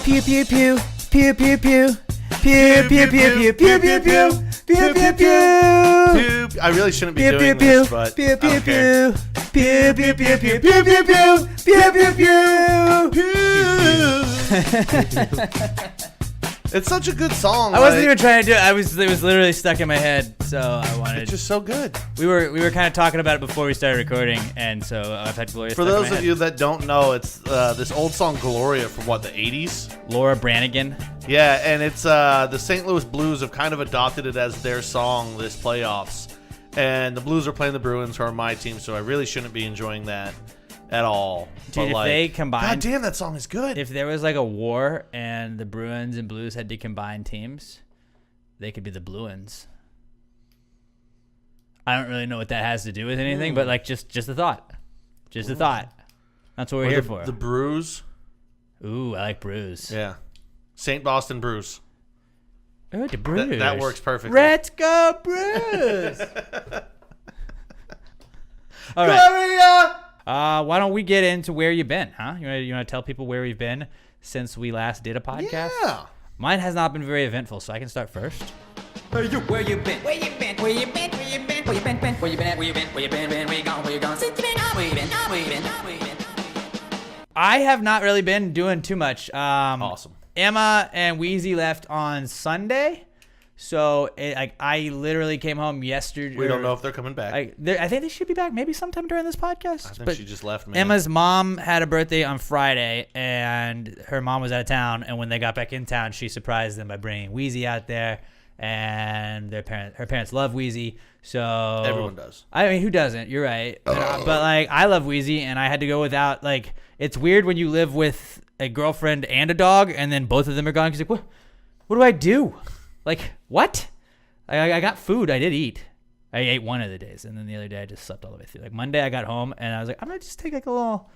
Pew pew pew. Pew pew pew. Pew pew pew pew pew pew pew. Pew pew pew. I really shouldn't be doing this, but pew I pew don't care. pew. Pew pew pew pew pew pew pew. Pew pew pew. It's such a good song. I wasn't even trying to do it. It was literally stuck in my head, so I wanted. It's just so good. We were kind of talking about it before we started recording, and so I've had Gloria. For those of you that don't know, it's this old song Gloria from the 80s. Laura Branigan. Yeah, and it's the St. Louis Blues have kind of adopted it as their song this playoffs, and the Blues are playing the Bruins, who are my team, so I really shouldn't be enjoying that at all. Dude, if they combined, God damn, that song is good. If there was like a war and the Bruins and Blues had to combine teams, they could be the Bluins. I don't really know what that has to do with anything, but like just a thought. Just a thought. That's what we're here for. The Brews. Ooh, I like Brews. Yeah. St. Boston Brews. Oh, the Brews. That works perfectly. Let's go Brews. All right. Gloria! Why don't we get into where you've been, huh? You want to tell people where we've been since we last did a podcast? Yeah. Mine has not been very eventful, so I can start first. Where you been? Where you been? Where you been? Where you been? Where you been? Where you been? Where you been? Where you been? Where you been? Where you gone? Where you gone? Since you been? Where you been? Where you been? Where you been? I have not really been doing too much. Awesome. Emma and Wheezy left on Sunday, so I literally came home yesterday. We don't know if they're coming back. I think they should be back maybe sometime during this podcast. I think but she just left me. Emma's mom had a birthday on Friday, and her mom was out of town. And when they got back in town, she surprised them by bringing Wheezy out there. And her parents love Wheezy, so Everyone does. I mean, who doesn't? You're right. But like, I love Wheezy, and I had to go without. Like, it's weird when you live with a girlfriend and a dog, and then both of them are gone. She's like, what do I do? Like, what? I got food. I did eat. I ate one of the days, and then the other day I just slept all the way through. Like Monday, I got home, and I was like, I'm gonna just take like a little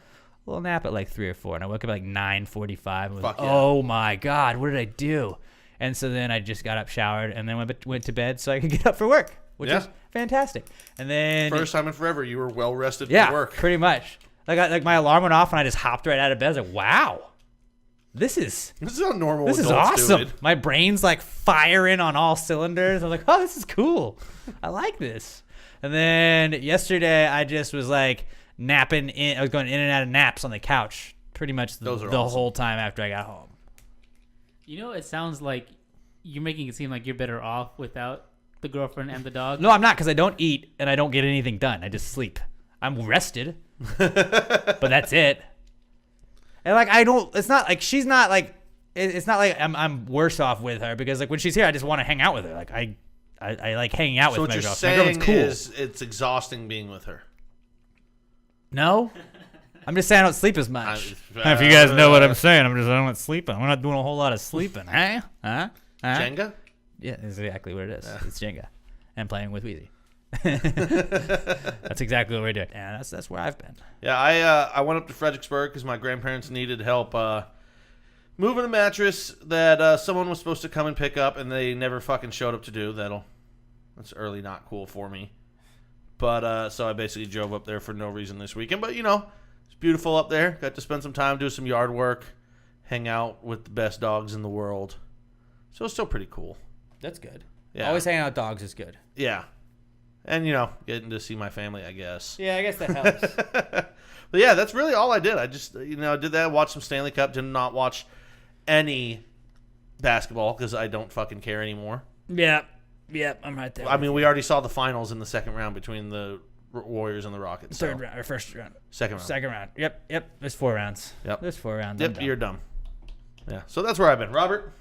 nap at like 3 or 4, and I woke up at like 9:45. And was like, yeah. Oh my god, what did I do? And so then I just got up, showered, and then went to bed so I could get up for work, which is fantastic. And then First time in forever, you were well rested yeah, for work. pretty much. Like my alarm went off, and I just hopped right out of bed. I was like, wow, this is how normal this is adults awesome. do it. My brain's like firing on all cylinders. I'm like, oh, this is cool. I like this. And then yesterday, I just was like napping in. I was going in and out of naps on the couch pretty much the awesome. whole time after I got home. You know, it sounds like you're making it seem like you're better off without the girlfriend and the dog. No, I'm not, because I don't eat and I don't get anything done. I just sleep. I'm rested, but that's it. And like, I don't. It's not like she's not like. It's not like I'm worse off with her, because like when she's here, I just want to hang out with her. Like I like hanging out with my girlfriend. So My what you're girlfriend's saying cool. is it's exhausting being with her. No, I'm just saying I don't sleep as much. If you guys know what I'm saying, I don't sleep. We're not doing a whole lot of sleeping, huh? Jenga? Yeah, that's exactly what it is. It's Jenga, and playing with Wheezy. That's exactly what we're doing. Yeah, that's where I've been. Yeah, I went up to Fredericksburg because my grandparents needed help moving a mattress that someone was supposed to come and pick up, and they never fucking showed up to do. That's early not cool for me. But so I basically drove up there for no reason this weekend. But you know, it's beautiful up there. Got to spend some time, do some yard work, hang out with the best dogs in the world. So it's still pretty cool. That's good. Yeah. Always hanging out with dogs is good. Yeah. And, you know, getting to see my family, I guess. Yeah, I guess that helps. But, yeah, that's really all I did. I just, did that, watched some Stanley Cup, did not watch any basketball because I don't fucking care anymore. Yep, I'm right there. I mean, we already saw the finals in the second round between the Warriors and the Rockets. Third round or first round? Second round. Second round. Yep. There's 4 rounds. Yep. There's 4 rounds. Yep, you're dumb. Yeah, so that's where I've been. Robert?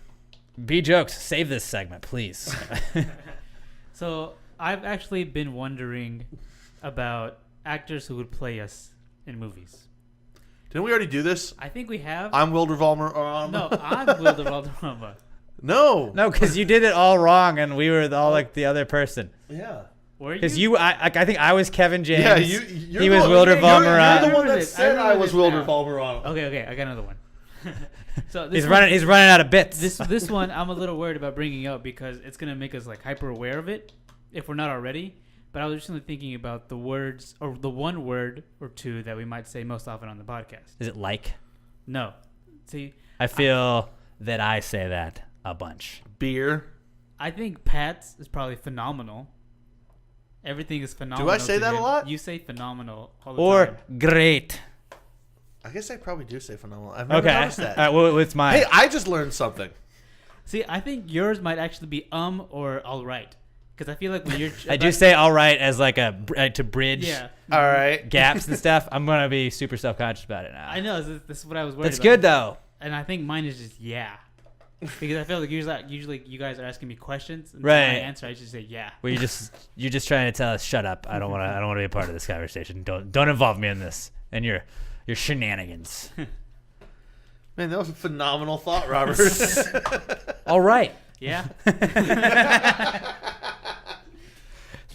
Be jokes. Save this segment, please. So I've actually been wondering about actors who would play us in movies. Didn't we already do this? I think we have. I'm Wilder Valmer. No, I'm Wilder Valderrama. No, because you did it all wrong, and we were all like the other person. Yeah. Were you? Because I think I was Kevin James. Yeah, he was Wilder Valmerant. You're the one that I said I remember was this Wilder now. Valmerant. Okay, I got another one. So He's running out of bits. This one I'm a little worried about bringing up because it's gonna make us like hyper aware of it if we're not already. But I was recently thinking about the words or the one word or two that we might say most often on the podcast. Is it like? No. See, I feel that I say that a bunch. Beer. I think Pat's is probably phenomenal. Everything is phenomenal. Do I say to that a him. lot? You say phenomenal all the Or time. great. I guess I probably do say phenomenal. I've never Okay. noticed that. All right, well, what's mine? Hey, I just learned something. See, I think yours might actually be or all right. Because I feel like when you're... I do say all right as like to bridge Yeah. All right. gaps and stuff. I'm going to be super self-conscious about it now. I know. This is what I was worried That's about. good, though. And I think mine is just yeah. Because I feel like usually you guys are asking me questions. And Right. my answer, I just say yeah. Where you're just trying to tell us, shut up. I don't want to be a part of this conversation. Don't involve me in this and your shenanigans. Man, that was a phenomenal thought, Robert. All right. Yeah.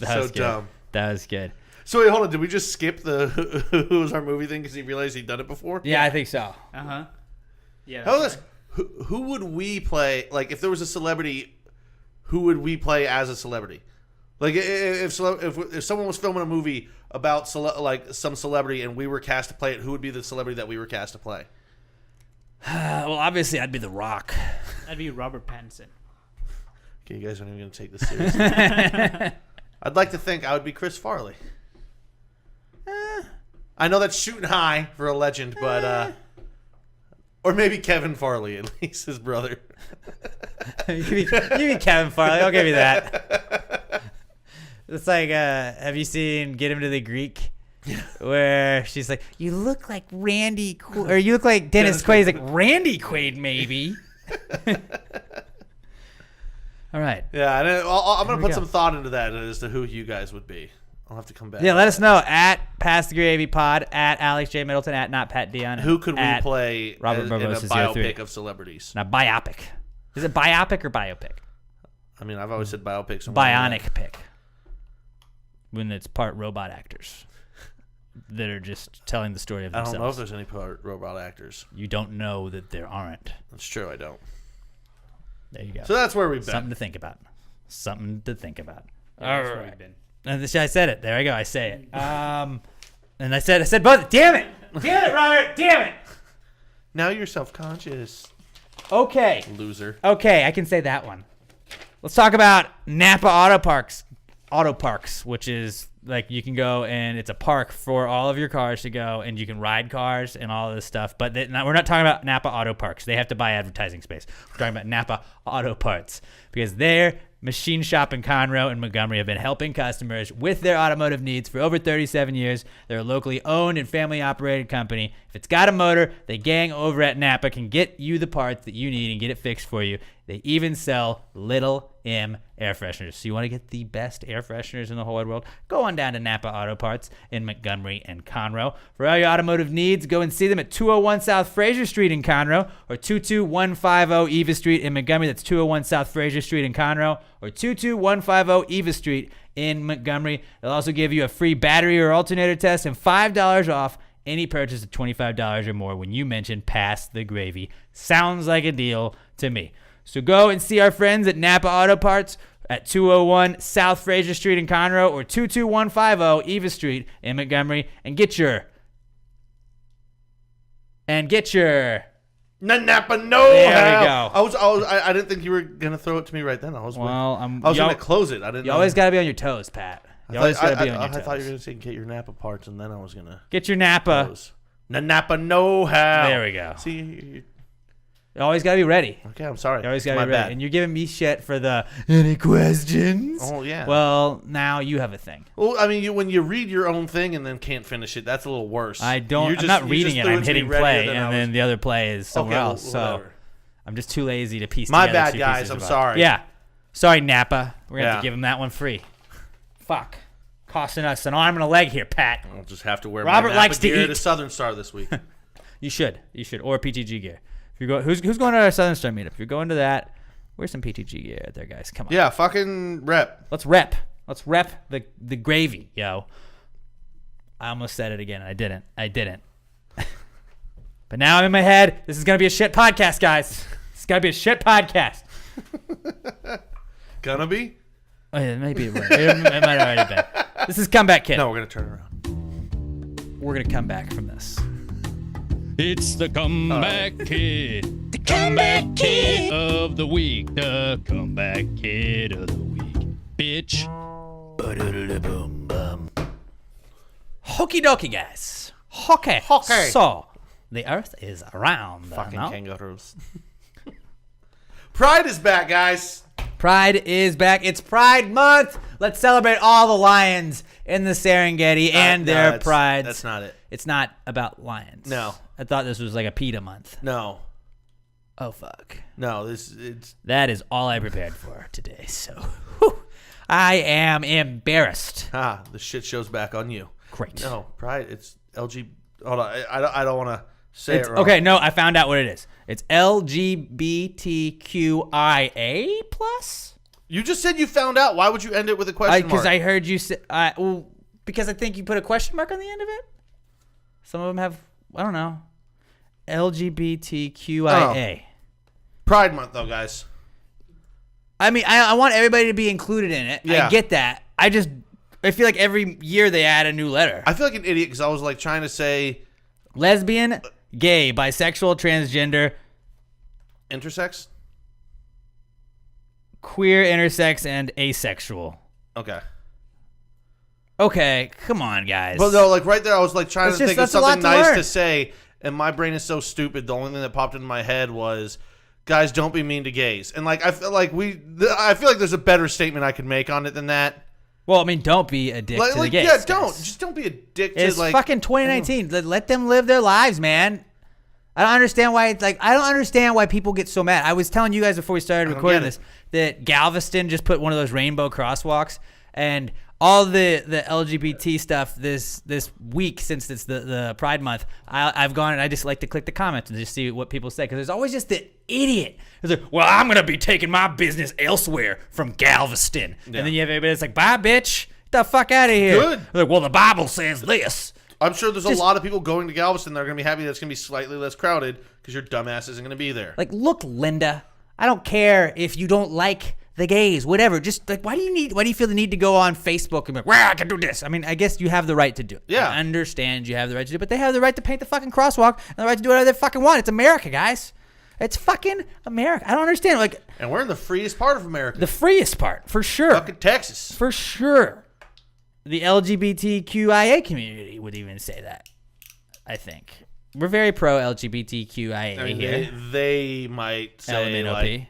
That So was good. dumb. That was good. So wait, hold on. Did we just skip the who was our movie thing because he realized he'd done it before? Yeah, I think so. Uh-huh. Yeah. How about this? Who would we play? Like, if there was a celebrity, who would we play as a celebrity? Like, if someone was filming a movie about some celebrity and we were cast to play it, who would be the celebrity that we were cast to play? Well, obviously, I'd be The Rock. That'd be Robert Pattinson. Okay, you guys aren't even going to take this seriously. I'd like to think I would be Chris Farley. I know that's shooting high for a legend, but or maybe Kevin Farley, at least his brother. you be Kevin Farley. I'll give you that. It's like, have you seen Get Him to the Greek? Where she's like, you look like Randy, or you look like Dennis Quaid. He's like, Randy Quaid, maybe. All right. Yeah, and I'm going to we put go. some thought into that as to who you guys would be. I'll have to come back. Yeah, let us know at Pass the Gravy Pod, at Alex J Middleton, at Not Pat Dion. Who could we at play Robert in a Barbosa biopic 03. of celebrities? Now, biopic. Is it biopic or biopic? I mean, I've always said biopics. Bionic pick. When it's part robot actors that are just telling the story of I themselves. don't know if there's any part robot actors. You don't know that there aren't. That's true, I don't. There you go. So that's where we've been. Something to think about. Something to think about. Yeah, that's where we've been. And I said it. There I go. I say it. And I said both. Damn it. Damn it, Robert. Damn it. Now you're self-conscious, Okay. loser. Okay, I can say that one. Let's talk about NAPA Auto Parks, which is like you can go and it's a park for all of your cars to go and you can ride cars and all of this stuff. But we're not talking about NAPA Auto Parks. They have to buy advertising space. We're talking about NAPA Auto Parts because their machine shop in Conroe and Montgomery have been helping customers with their automotive needs for over 37 years. They're a locally owned and family operated company. If it's got a motor, the gang over at NAPA can get you the parts that you need and get it fixed for you. They even sell Little M air fresheners. So you want to get the best air fresheners in the whole wide world? Go on down to NAPA Auto Parts in Montgomery and Conroe. For all your automotive needs, go and see them at 201 South Fraser Street in Conroe or 22150 Eva Street in Montgomery. That's 201 South Fraser Street in Conroe or 22150 Eva Street in Montgomery. They'll also give you a free battery or alternator test and $5 off any purchase of $25 or more when you mention Pass the Gravy. Sounds like a deal to me. So go and see our friends at NAPA Auto Parts at 201 South Fraser Street in Conroe or 22150 Eva Street in Montgomery and get your NAPA know-how. There we go. I didn't think you were gonna throw it to me right then. I was gonna close it. I didn't. You always got to be on your toes, Pat. You always got to be on your I toes. thought you were gonna say get your NAPA parts, and then I was gonna Get your NAPA. close. NAPA know-how. There we go. See, You always got to be ready. okay, I'm sorry. You always got to My be ready. bad. And you're giving me shit for the any questions? Oh yeah. Well, now you have a thing. Well, I mean, when you read your own thing and then can't finish it, that's a little worse. I don't. You I'm not you reading just it. threw I'm to me hitting readier play, than I and was- then the other play is somewhere Okay, else. So whatever. I'm just too lazy to piece My together bad, two guys. pieces I'm of art. sorry. Yeah. Sorry, Napa. We're gonna have Yeah. to give him that one free. Fuck. Costing us an arm and a leg here, Pat. I'll just have to wear Robert my likes NAPA to gear eat. to Southern Star this week. You should, or PTG gear. If you go, who's going to our Southern Star meetup? If you're going to that, wear some PTG gear there, guys. Come on. Yeah, fucking rep. Let's rep. Let's rep the gravy, yo. I almost said it again. I didn't. But now I'm in my head. This is gonna be a shit podcast, guys. It's gotta be a shit podcast. Gonna be? Oh, yeah, maybe it might have already been. This is Comeback Kid. No, we're gonna turn around. We're gonna come back from this. It's the Comeback Kid. comeback kid of the week. The comeback kid of the week. Bitch. Hokey dokey, guys. Hockey. So, the earth is round. Fucking no? kangaroos. Pride is back, guys. Pride is back. It's Pride Month. Let's celebrate all the lions in the Serengeti and their prides. That's not it. It's not about lions. No. I thought this was like a PETA month. No. Oh, fuck. No, it's... That is all I prepared for today. So, whew, I am embarrassed. the shit show's back on you. Great. No, Pride, it's LG... Hold on, I don't want to say it wrong. Okay, no, I found out what it is. It's LGBTQIA plus? You just said you found out. Why would you end it with a question mark? Because I heard you say... because I think you put a question mark on the end of it. Some of them have... I don't know. LGBTQIA. Oh. Pride Month, though, guys. I mean, I want everybody to be included in it. Yeah. I get that. I feel like every year they add a new letter. I feel like an idiot because I was like trying to say... Lesbian, gay, bisexual, transgender, Intersex? queer, intersex, and asexual. Okay. Okay, come on, guys. But no, like right there, I was like trying That's to just- think of that's a lot something to nice learn. to say, and my brain is so stupid. The only thing that popped into my head was, "Guys, don't be mean to gays." And like I feel like there's a better statement I could make on it than that. Well, I mean, don't be a dick to the gays. Yeah, guys. don't be a dick to It's like. fucking 2019. Let them live their lives, man. I don't understand why people get so mad. I was telling you guys before we started recording this that Galveston just put one of those rainbow crosswalks, and all the LGBT stuff this week, since it's the Pride Month, I've gone and I just like to click the comments and just see what people say, because there's always just the idiot who's like, well, I'm gonna be taking my business elsewhere from Galveston, and then you have everybody that's like, bye, bitch, get the fuck out of here. Good. They're like, well, the Bible says this. I'm sure there's a lot of people going to Galveston that are going to be happy that it's going to be slightly less crowded because your dumbass isn't going to be there. Like, look, Linda, I don't care if you don't like the gays, whatever. Just like, why do you feel the need to go on Facebook and be like, well, I can do this? I mean, I guess you have the right to do it. Yeah. I understand you have the right to do it, but they have the right to paint the fucking crosswalk and the right to do whatever they fucking want. It's America, guys. It's fucking America. I don't understand. Like, And we're in the freest part of America. the freest part, for sure. Fucking Texas. For sure. The LGBTQIA community would even say that, I think. We're very pro LGBTQIA I mean, here. they might say LMNOP. like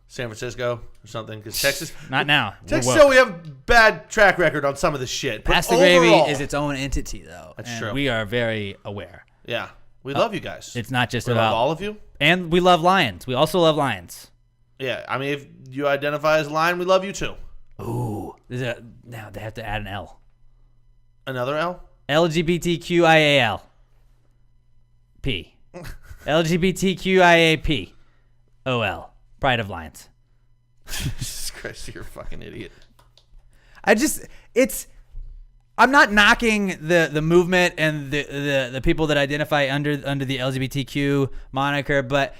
San Francisco or something because Texas. Not now. Texas, We're woke. we have bad track record on some of this shit. But Pass the Gravy overall- is its own entity, though. That's and true. We are very aware. Yeah, we love you guys. It's not just We about love all of you. And we love lions. We also love lions. Yeah, I mean, if you identify as a lion, we love you too. Ooh. Now they have to add an L. Another L? LGBTQIAL. P. LGBTQIAP. OL. Pride of Lions. Jesus Christ, you're a fucking idiot. I'm not knocking the movement and the people that identify under the LGBTQ moniker, but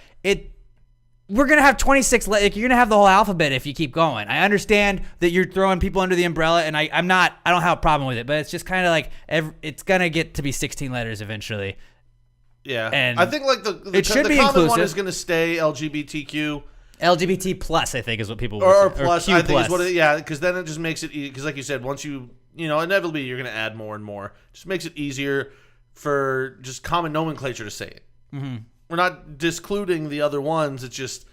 we're gonna have 26. Like, you're gonna have the whole alphabet if you keep going. I understand that you're throwing people under the umbrella, and I don't have a problem with it, but it's just kind of like it's gonna get to be 16 letters eventually. Yeah, And I think like the should the be common one inclusive. is going to stay LGBTQ LGBT plus, I think, is what people or would say. plus. Q I think plus. is what yeah, because then it just makes it because like you said, once inevitably you're going to add more and more. Just makes it easier for just common nomenclature to say it. Mm-hmm. We're not discluding the other ones. It's just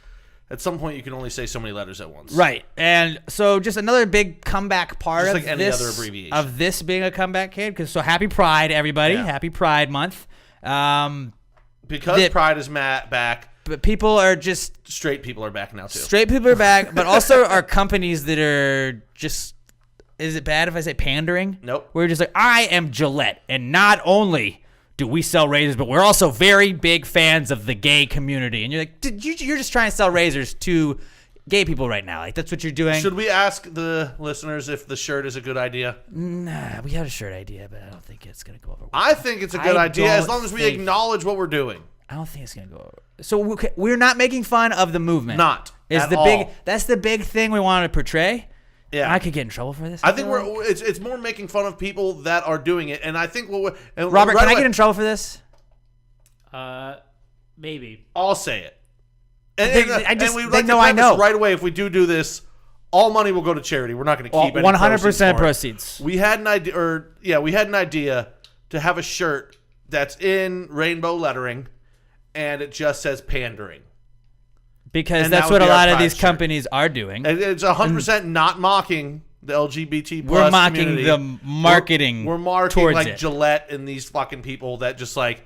at some point you can only say so many letters at once. Right. And so just another big comeback part Just of like any this other abbreviation. of this being a comeback kid. So happy Pride, everybody. Yeah. Happy Pride Month. Because Pride is back. But people are just Straight people are back now too. straight people are back, but also are companies that are just. Is it bad if I say pandering? Nope. We're just like, I am Gillette, and not only do we sell razors, but we're also very big fans of the gay community. And you're like, you're just trying to sell razors to gay people right now. Like, that's what you're doing. Should we ask the listeners if the shirt is a good idea? Nah, we have a shirt idea, but I don't think it's gonna go over well. I think it's a good I idea as don't long as we think- acknowledge what we're doing. I don't think it's gonna go over. So we're not making fun of the movement. Not is at the all. big. That's the big thing we want to portray. Yeah. I could get in trouble for this. I think feel like. it's more making fun of people that are doing it, and I think Robert, can I get in trouble for this? Maybe. I'll say it. And we they like know to I preface know. right away. If we do this, all money will go to charity. We're not going to keep any 100% proceeds. We had an idea to have a shirt that's in rainbow lettering, and it just says pandering. Because And that's that what would a be our lot of pride these shirt. companies are doing. And it's 100% not mocking the LGBT We're plus mocking community. the marketing We're marking towards like it. Gillette and these fucking people that just like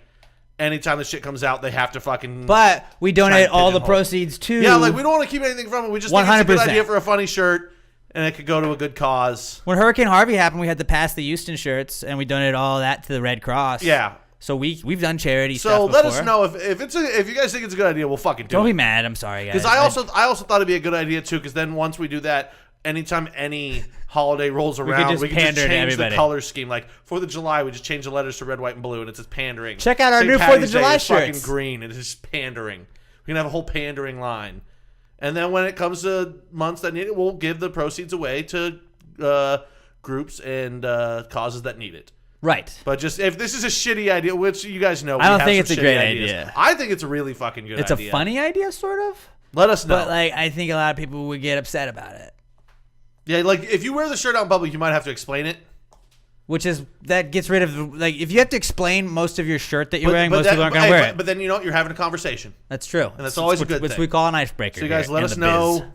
anytime the shit comes out, they have to fucking. But we try donate and all the pigeonhole it. proceeds to. Yeah, like we don't want to keep anything from it. We just think it's a good 100%. idea for a funny shirt, and it could go to a good cause. When Hurricane Harvey happened, we had to pass the Houston shirts, and we donated all that to the Red Cross. Yeah. So we've done charity So stuff let before. us know if you guys think it's a good idea. We'll fucking do Don't it. be mad. I'm sorry, guys. Because I also thought it'd be a good idea too. Because then once we do that, anytime any holiday rolls around, just we can just pander to change the everybody. color scheme. Like 4th of July, we just change the letters to red, white, and blue, and it says pandering. Check out our St. new 4th of Paddy's Day July is fucking shirts. green, and it's just pandering. We can have a whole pandering line, and then when it comes to months that need it, we'll give the proceeds away to groups and causes that need it. Right. But just if this is a shitty idea, which you guys know, I don't we have think some it's a shitty great ideas. idea. I think it's a really fucking good It's idea. a funny idea, sort of. Let us know. But like, I think a lot of people would get upset about it. Yeah, like if you wear the shirt out in public, you might have to explain it. Which is that gets rid of like if you have to explain most of your shirt that you're wearing, most people aren't gonna hey, wear it. But then you know you're having a conversation. That's true. And that's always a good which thing. we call an icebreaker. So you guys here let in us the know biz.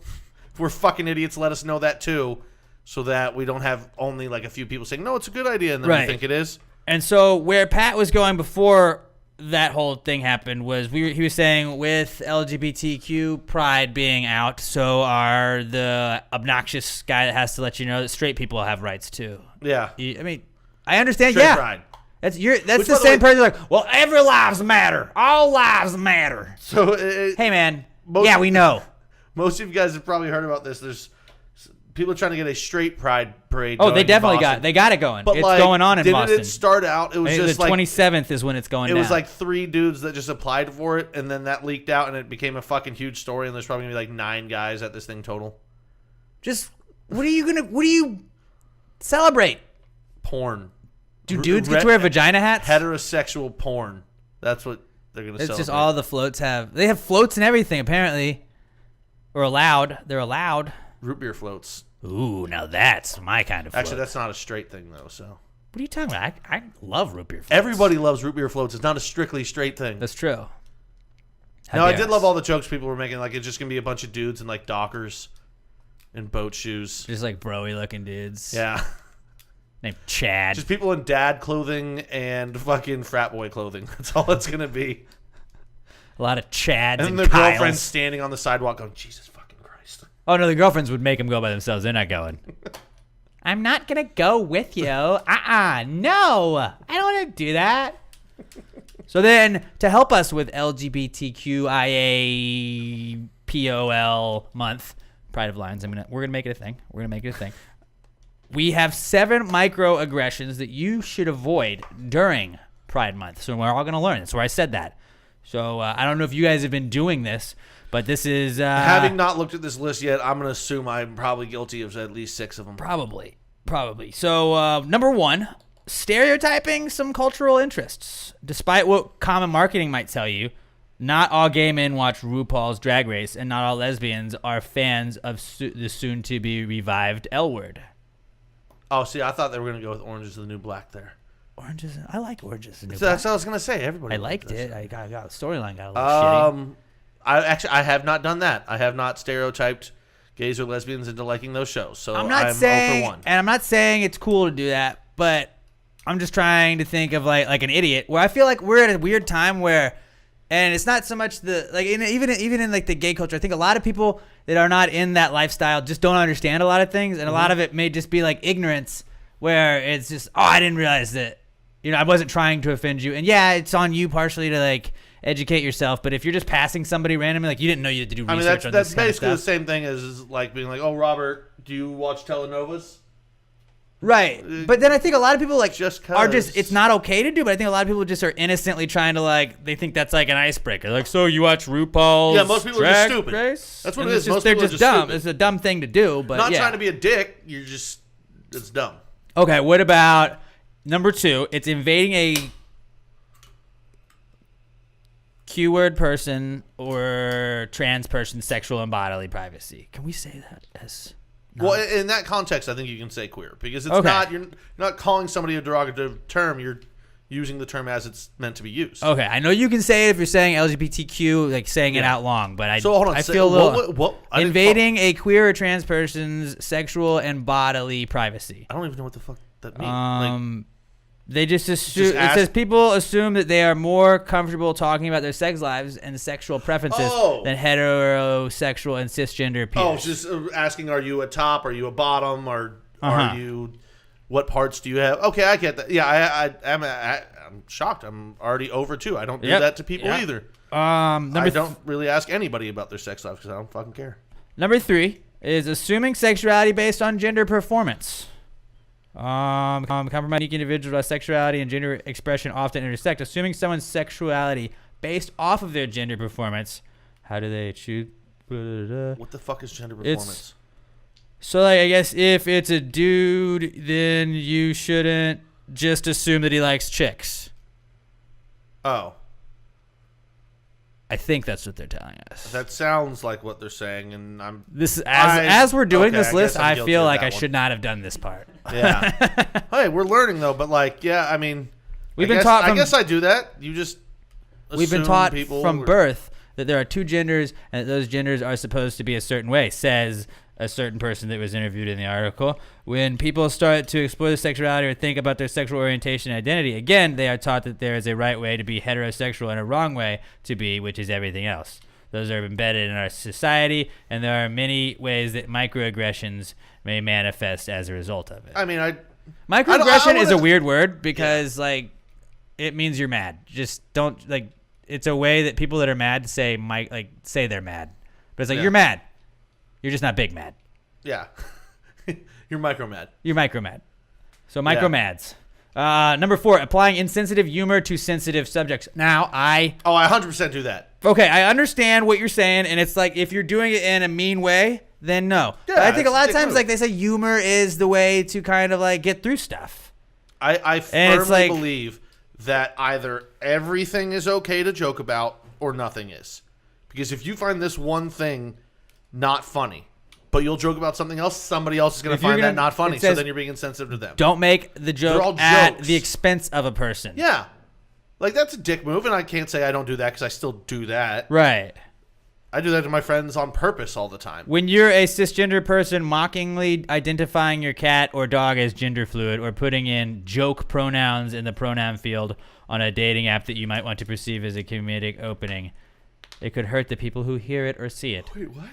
if we're fucking idiots. Let us know that too, so that we don't have only like a few people saying no, it's a good idea, and then we Right. think it is. And so where Pat was going before that whole thing happened was he was saying with LGBTQ pride being out, so are the obnoxious guy that has to let you know that straight people have rights too. Yeah, I mean, I understand. Straight yeah, pride. that's Which, the by the same way- person like, well, every lives matter, all lives matter. So Hey man, Most- yeah, we know. most of you guys have probably heard about this. There's people trying to get a straight pride parade. Oh, going they in definitely Boston. got it going. But It's like, going on in didn't Boston. it start out? It was The just like 27th is when it's going it down. was like 3 dudes that just applied for it, and then that leaked out, and it became a fucking huge story. And there's probably gonna be like 9 guys at this thing total. just what do you celebrate? Porn. Do dudes get to wear vagina hats? Heterosexual porn. That's what they're gonna. It's just celebrate. all the floats have. They have floats and everything apparently, or allowed. They're allowed. root beer floats. Ooh, now that's my kind of float. Actually, that's not a straight thing though. So What are you talking about? I love root beer floats. everybody loves root beer floats. It's not a strictly straight thing. That's true. How No, I dare did us. love all the jokes people were making. Like it's just gonna be a bunch of dudes in like Dockers and boat shoes. Just like broy looking dudes. Yeah. Named Chad. Just people in dad clothing and fucking frat boy clothing. That's all it's gonna be. A lot of Chads And then and their Kyles. girlfriends standing on the sidewalk going, Jesus fucking Christ. Oh no, the girlfriends would make them go by themselves. They're not going. I'm not gonna go with you. No, I don't want to do that. So then, to help us with LGBTQIA POL month, Pride of Lions, we're gonna make it a thing. We have 7 microaggressions that you should avoid during Pride Month. So we're all gonna learn. That's where I said that. So I don't know if you guys have been doing this, but this is Having not looked at this list yet, I'm going to assume I'm probably guilty of at least 6 of them. Probably. So, number 1, stereotyping some cultural interests. Despite what common marketing might tell you, not all gay men watch RuPaul's Drag Race, and not all lesbians are fans of the soon-to-be revived L Word. Oh, see, I thought they were going to go with Orange is the New Black there. Oranges. I like Oranges. So that's what I was going to say. Everybody I liked this. it. I got the storyline got a little shitty. I have not done that. I have not stereotyped gays or lesbians into liking those shows. So I'm not 0 for 1. and I'm not saying it's cool to do that, but I'm just trying to think of like an idiot where I feel like we're at a weird time where, and it's not so much the like even in like the gay culture. I think a lot of people that are not in that lifestyle just don't understand a lot of things, and a lot of it may just be like ignorance, where it's just I didn't realize that. I wasn't trying to offend you. And yeah, it's on you partially to like educate yourself. But if you're just passing somebody randomly, like you didn't know you had to do research on that's this kind of basically the stuff. same thing as like being like, oh, Robert, do you watch telenovas? Right. But then I think a lot of people like Just are 'cause. just, it's not okay to do, but I think a lot of people just are innocently trying to like, they think that's like an icebreaker. Like, so you watch RuPaul's Yeah, most people are just Drag stupid. Race? That's what And it it's is. Most they're people are just just dumb. stupid. It's a dumb thing to do, but Not yeah. trying to be a dick. It's dumb. Okay, what about number 2? It's invading a Q-word person or trans person, sexual and bodily privacy. Can we say that as? Well, in that context, I think you can say queer because it's Okay. not you're not calling somebody a derogatory term. You're using the term as it's meant to be used. Okay, I know you can say it if you're saying LGBTQ, like saying it out long, but So hold on. I feel a little what I didn't invading a queer or trans person's sexual and bodily privacy. I don't even know what the fuck that means. They just assume it ask- says people assume that they are more comfortable talking about their sex lives and sexual preferences than heterosexual and cisgender peers. Just asking, are you a top? Are you a bottom? Or are you? What parts do you have? Okay, I get that. Yeah, I'm shocked. I'm already over 2. I don't do that to people either. I don't really ask anybody about their sex life because I don't fucking care. Number 3 is assuming sexuality based on gender performance. Compromise unique individuals' sexuality and gender expression often intersect. Assuming someone's sexuality based off of their gender performance. How do they choose? What the fuck is gender performance? So, like, I guess if it's a dude, then you shouldn't just assume that he likes chicks. Oh. I think that's what they're telling us. That sounds like what they're saying, and I'm... As we're doing this list, I guilty feel of like that I one. should not have done this part. Yeah. Hey, we're learning, though, but, like, yeah, I mean... We've been taught I guess I do that. You just We've been assume taught people from are- birth that there are 2 genders and that those genders are supposed to be a certain way, says a certain person that was interviewed in the article. When people start to explore their sexuality or think about their sexual orientation and identity, again, they are taught that there is a right way to be heterosexual and a wrong way to be, which is everything else. Those are embedded in our society, and there are many ways that microaggressions may manifest as a result of it. I mean, Microaggression is a wanna- weird word because, like, it means you're mad. Just don't, like, it's a way that people that are mad say they're mad. But it's like, you're mad. You're just not big mad. Yeah. You're micro mad. You're micro mad. So micro mads. Number 4, applying insensitive humor to sensitive subjects. Now, I 100% do that. Okay, I understand what you're saying, and it's like if you're doing it in a mean way, then no. Yeah, But I think a it's lot of dick times, move. like, they say humor is the way to kind of like get through stuff. I And it's firmly like- believe that either everything is okay to joke about or nothing is. Because if you find this one thing not funny, but you'll joke about something else, somebody else is going to If you're find that gonna- not funny. it So says- then you're being insensitive to them. Don't make the They're all joke at jokes. the expense of a person. Yeah. Like, that's a dick move, and I can't say I don't do that because I still do that. Right. I do that to my friends on purpose all the time. When you're a cisgender person mockingly identifying your cat or dog as gender fluid or putting in joke pronouns in the pronoun field on a dating app that you might want to perceive as a comedic opening, it could hurt the people who hear it or see it. Wait, what?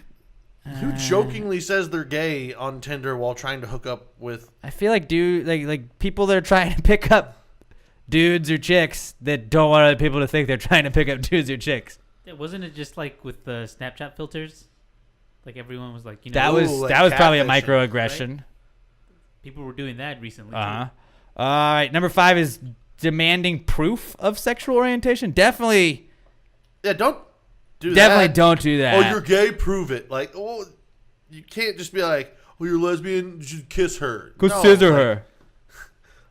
Who jokingly says they're gay on Tinder while trying to hook up with... I feel like like people that are trying to pick up dudes or chicks that don't want other people to think they're trying to pick up dudes or chicks. Yeah, wasn't it just like with the Snapchat filters? Like everyone was like, That was like probably a catfishing, microaggression. people were doing that recently. Uh-huh. Too. All right, number 5 is demanding proof of sexual orientation. Definitely don't do Definitely that. don't do that. Oh, you're gay? Prove it. Like, oh, you can't just be like, oh, you're lesbian, you should kiss her. Go No, scissor like- her.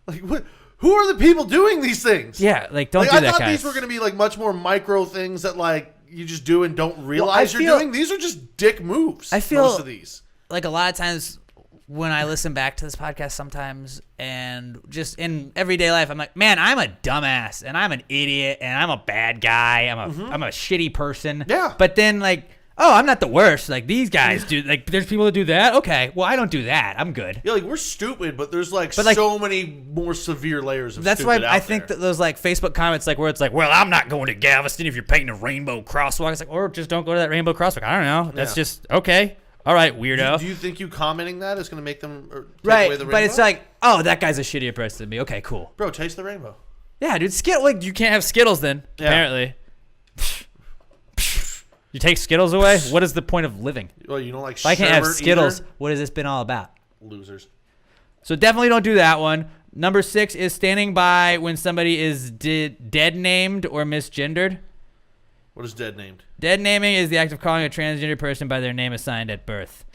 Like, what? Who are the people doing these things? Yeah, like don't Like, do I that, thought guys. these were going to be like much more micro things that like you just do and don't realize you're feel- doing. These are just dick moves. I feel- most of these. Like a lot of times when I listen back to this podcast sometimes and just in everyday life, I'm like, man, I'm a dumbass and I'm an idiot and I'm a bad guy. I'm a shitty person. Yeah. But then like, oh, I'm not the worst. Like these guys do. Like there's people that do that. Okay, well I don't do that. I'm good. Yeah, like we're stupid, but there's like, But, like, so many more severe layers of That's why stupid I out think there. that those like Facebook comments, like where it's like, well, I'm not going to Galveston if you're painting a rainbow crosswalk. It's like, or just don't go to that rainbow crosswalk. I don't know. That's Yeah. just okay. All right, weirdo. Do you think you commenting that is going to make them or take Right, away the rainbow? but it's like, oh, that guy's a shittier person than me. Okay, cool. bro, taste the rainbow. Yeah, dude, like you can't have Skittles then. Yeah. Apparently, you take Skittles away. What is the point of living? Well, you don't like. If I can't have sherbet Skittles, either? what has this been all about? Losers. So definitely don't do that one. Number 6 is standing by when somebody is dead named or misgendered. What is dead named? Dead naming is the act of calling a transgender person by their name assigned at birth,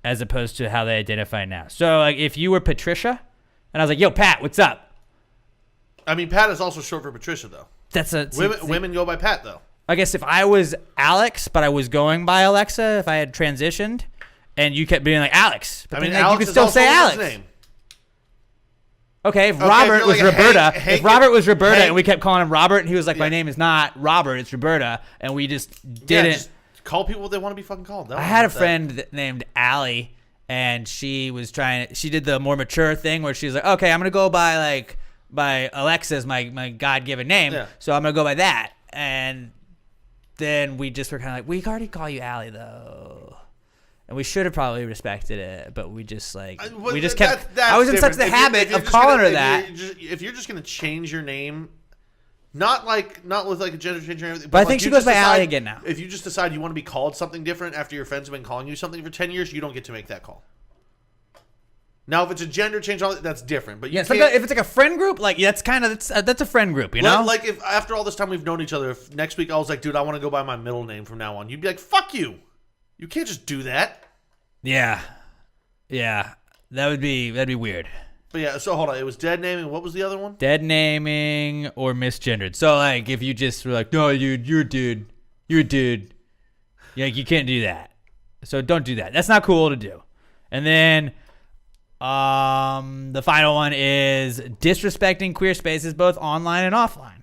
as opposed to how they identify now. So, like, if you were Patricia, and I was like, "Yo, Pat, what's up?" I mean, Pat is also short for Patricia, though. that's a Women go by Pat though. I guess if I was Alex, but I was going by Alexa, if I had transitioned, and you kept being like Alex, but then, like, Alex you could is still also say a woman's Alex. name. Okay, if Okay, Robert if you're was like, Roberta, Hank- if Robert was Roberta, Hank- and we kept calling him Robert, and he was like, my Yeah. name is not Robert, it's Roberta, and we just Yeah, didn't. just call people what they want to be fucking called. I had a friend named Allie, and she was she did the more mature thing where she was like, okay, I'm gonna go by Alexa as my God-given name, so I'm gonna go by that, and then we just were kind of like, we already call you Allie though. And we should have probably respected it, but we just kept. I was in such the habit of calling her that. If you're just gonna change your name, not with like a gender change or anything. But I think she goes by Allie again now. If you just decide you want to be called something different after your friends have been calling you something for 10 years, you don't get to make that call. Now, if it's a gender change, that's different. But if it's like a friend group, like that's a friend group, you know. Like if after all this time we've known each other, if next week I was like, dude, I want to go by my middle name from now on, you'd be like, fuck you. You can't just do that. Yeah, that'd be weird. But yeah, so hold on. It was dead naming. What was the other one? Dead naming or misgendered. So like, if you just were like, no, dude, you're a dude, you can't do that. So don't do that. That's not cool to do. And then, the final one is disrespecting queer spaces both online and offline.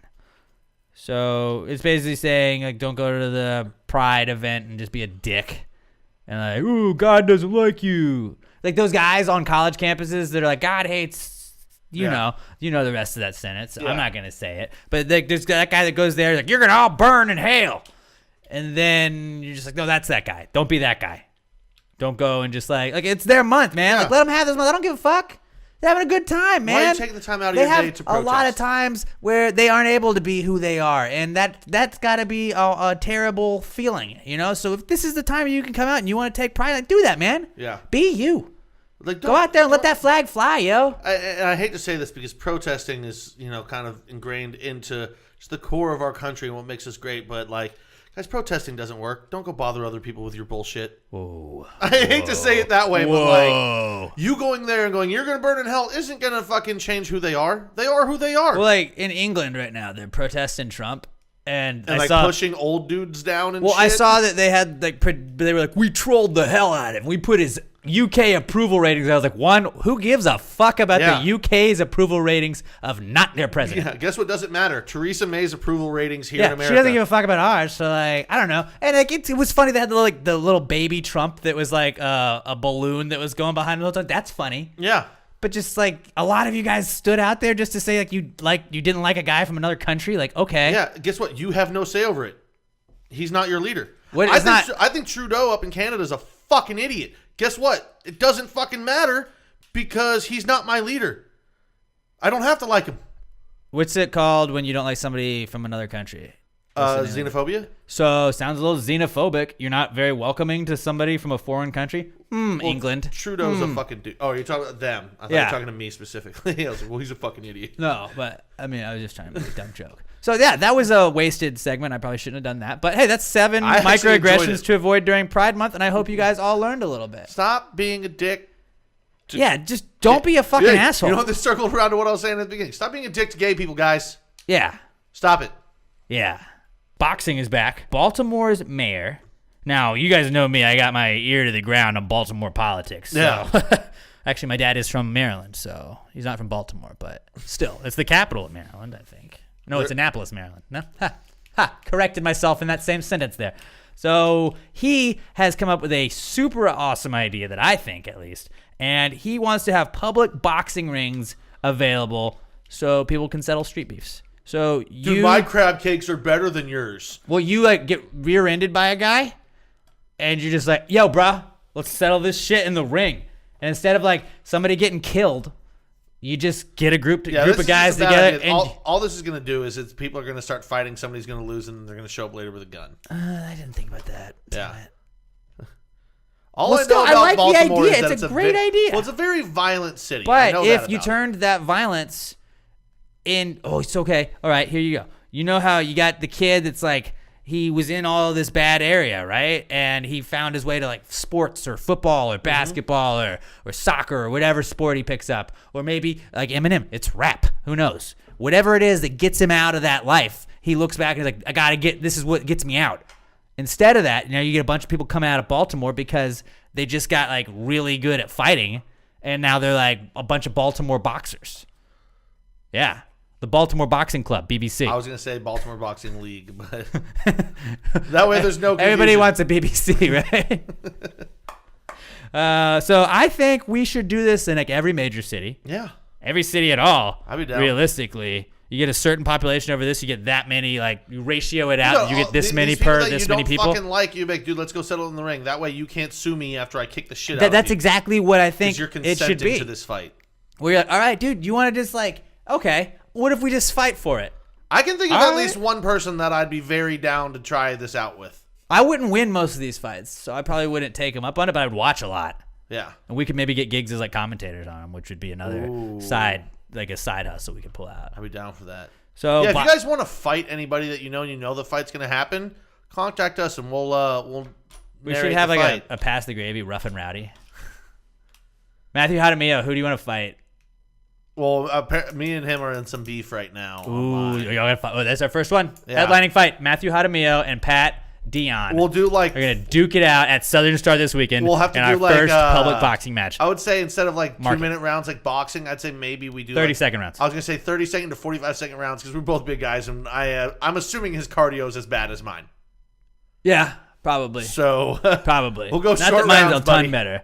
So it's basically saying like, don't go to the Pride event and just be a dick. And like, ooh, God doesn't like you. Like those guys on college campuses that are like, God hates, you know the rest of that sentence. Yeah. I'm not going to say it. But there's that guy that goes there like, you're going to all burn in hell. And then you're just like, no, that's that guy. Don't be that guy. Don't go and just like it's their month, man. Yeah. Like, let them have this month. I don't give a fuck. They're having a good time, man. Why are you taking the time out of your day to protest? A lot of times where they aren't able to be who they are, and that's got to be a terrible feeling, you know? So if this is the time you can come out and you want to take pride, like, do that, man. Yeah. Be you. Like, go out there and let that flag fly, yo. I hate to say this because protesting is, kind of ingrained into just the core of our country and what makes us great, but like, guys, protesting doesn't work. Don't go bother other people with your bullshit. Whoa. I hate to say it that way, but like, you going there and going, you're going to burn in hell isn't going to fucking change who they are. They are who they are. Well, like, in England right now, they're protesting Trump. And I like saw, pushing old dudes down and shit. Well, I saw that they had, like, they were like, we trolled the hell out of him. We put his UK approval ratings. I was like, one, who gives a fuck about the UK's approval ratings of not their president? Yeah, guess what doesn't matter? Theresa May's approval ratings here in America. She doesn't give a fuck about ours. So like, I don't know. And like, it was funny. They had the little baby Trump that was like a balloon that was going behind the whole time. That's funny. Yeah. But just like a lot of you guys stood out there just to say like you didn't like a guy from another country. Like, okay. Yeah. Guess what? You have no say over it. He's not your leader. I think Trudeau up in Canada is a fucking idiot. Guess what? It doesn't fucking matter because he's not my leader. I don't have to like him. What's it called when you don't like somebody from another country? Xenophobia? So, sounds a little xenophobic. You're not very welcoming to somebody from a foreign country. England. Trudeau's a fucking dude. Oh, you're talking about them. I thought you were talking to me specifically. I was like, well, he's a fucking idiot. No, but, I mean, I was just trying to make a dumb joke. So, yeah, that was a wasted segment. I probably shouldn't have done that. But, hey, that's 7 microaggressions to avoid during Pride Month, and I hope you guys all learned a little bit. Stop being a dick. Just don't be a fucking asshole. You know, this circled around to what I was saying at the beginning. Stop being a dick to gay people, guys. Yeah. Stop it. Yeah. Boxing is back. Baltimore's mayor. Now, you guys know me. I got my ear to the ground on Baltimore politics. So. Yeah. Actually, my dad is from Maryland, so he's not from Baltimore, but still, it's the capital of Maryland, I think. No, it's Annapolis, Maryland. No? Corrected myself in that same sentence there. So he has come up with a super awesome idea that I think, at least, and he wants to have public boxing rings available so people can settle street beefs. So Dude, my crab cakes are better than yours. Well, you like get rear-ended by a guy, and you're just like, yo, bruh, let's settle this shit in the ring. And instead of like somebody getting killed, you just get a group of guys together. And all this is going to do is people are going to start fighting. Somebody's going to lose, and they're going to show up later with a gun. I didn't think about that. Yeah. I like Baltimore the idea. It's a great idea. Well, it's a very violent city. But if you turned that violence it's okay. All right, here you go. You know how you got the kid that's like, he was in all this bad area, right? And he found his way to like sports or football or basketball or soccer or whatever sport he picks up. Or maybe like Eminem, it's rap. Who knows? Whatever it is that gets him out of that life, he looks back and he's like, I gotta get, this is what gets me out. Instead of that, you get a bunch of people coming out of Baltimore because they just got like really good at fighting, and now they're like a bunch of Baltimore boxers. Yeah. The Baltimore Boxing Club, BBC. I was going to say Baltimore Boxing League, but that way there's no confusion. Everybody wants a BBC, right? So I think we should do this in like every major city. Yeah. Every city at all. I'd be down. Realistically, you get a certain population over this, you get that many, like you ratio it out, you get this many per this many people. Fucking like you, like, dude, let's go settle in the ring. That way you can't sue me after I kick the shit out of you. That's exactly what I think you're it should be. to this fight. Where you're like, all right, dude, you want to just like, okay, what if we just fight for it? I can think of at least one person that I'd be very down to try this out with. I wouldn't win most of these fights, so I probably wouldn't take him up on it, but I would watch a lot. Yeah. And we could maybe get gigs as like commentators on them, which would be another side hustle we could pull out. I'd be down for that. So yeah, if you guys want to fight anybody that you know and you know the fight's going to happen, contact us and we'll we should have like a pass the gravy, rough and rowdy. Matthew Hadamio, who do you want to fight? Well, me and him are in some beef right now. Ooh, y'all gotta fight. Oh, that's our first one. Yeah. Headlining fight: Matthew Hadamio and Pat Dion. We'll do like we're gonna duke it out at Southern Star this weekend. We'll have to in do our like first public boxing match. I would say instead of like 2-minute rounds like boxing, I'd say maybe we do 30-second rounds. I was gonna say 30-second to 45-second rounds because we're both big guys, and I'm assuming his cardio is as bad as mine. Yeah, probably. So probably we'll go Not short that mine's rounds, a ton buddy. better.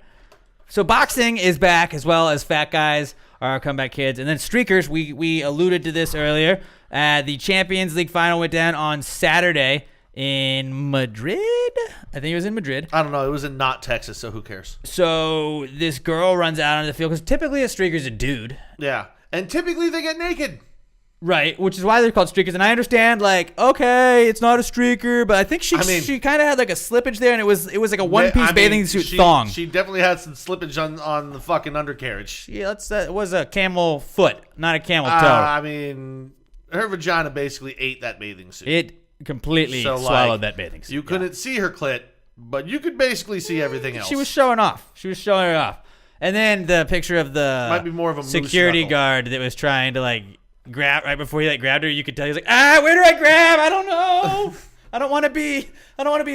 So boxing is back as well as Fat Guys, our comeback kids, and then streakers. We alluded to this earlier. The Champions League final went down on Saturday in Madrid. I think it was in Madrid. I don't know. It was in not Texas, so who cares? So this girl runs out onto the field because typically a streaker's a dude. Yeah, and typically they get naked. Right, which is why they're called streakers. And I understand, like, okay, it's not a streaker, but I think she kind of had like a slippage there, and it was like a one-piece bathing suit thong. She definitely had some slippage on the fucking undercarriage. Yeah, it was a camel foot, not a camel toe. I mean, her vagina basically ate that bathing suit. It completely swallowed that bathing suit. You couldn't see her clit, but you could basically see everything else. She was showing off. It off. And then the picture of the might be more of a security guard that was trying to like grab right before he like grabbed her. You could tell he was like, where do I grab? I don't know. I don't want to be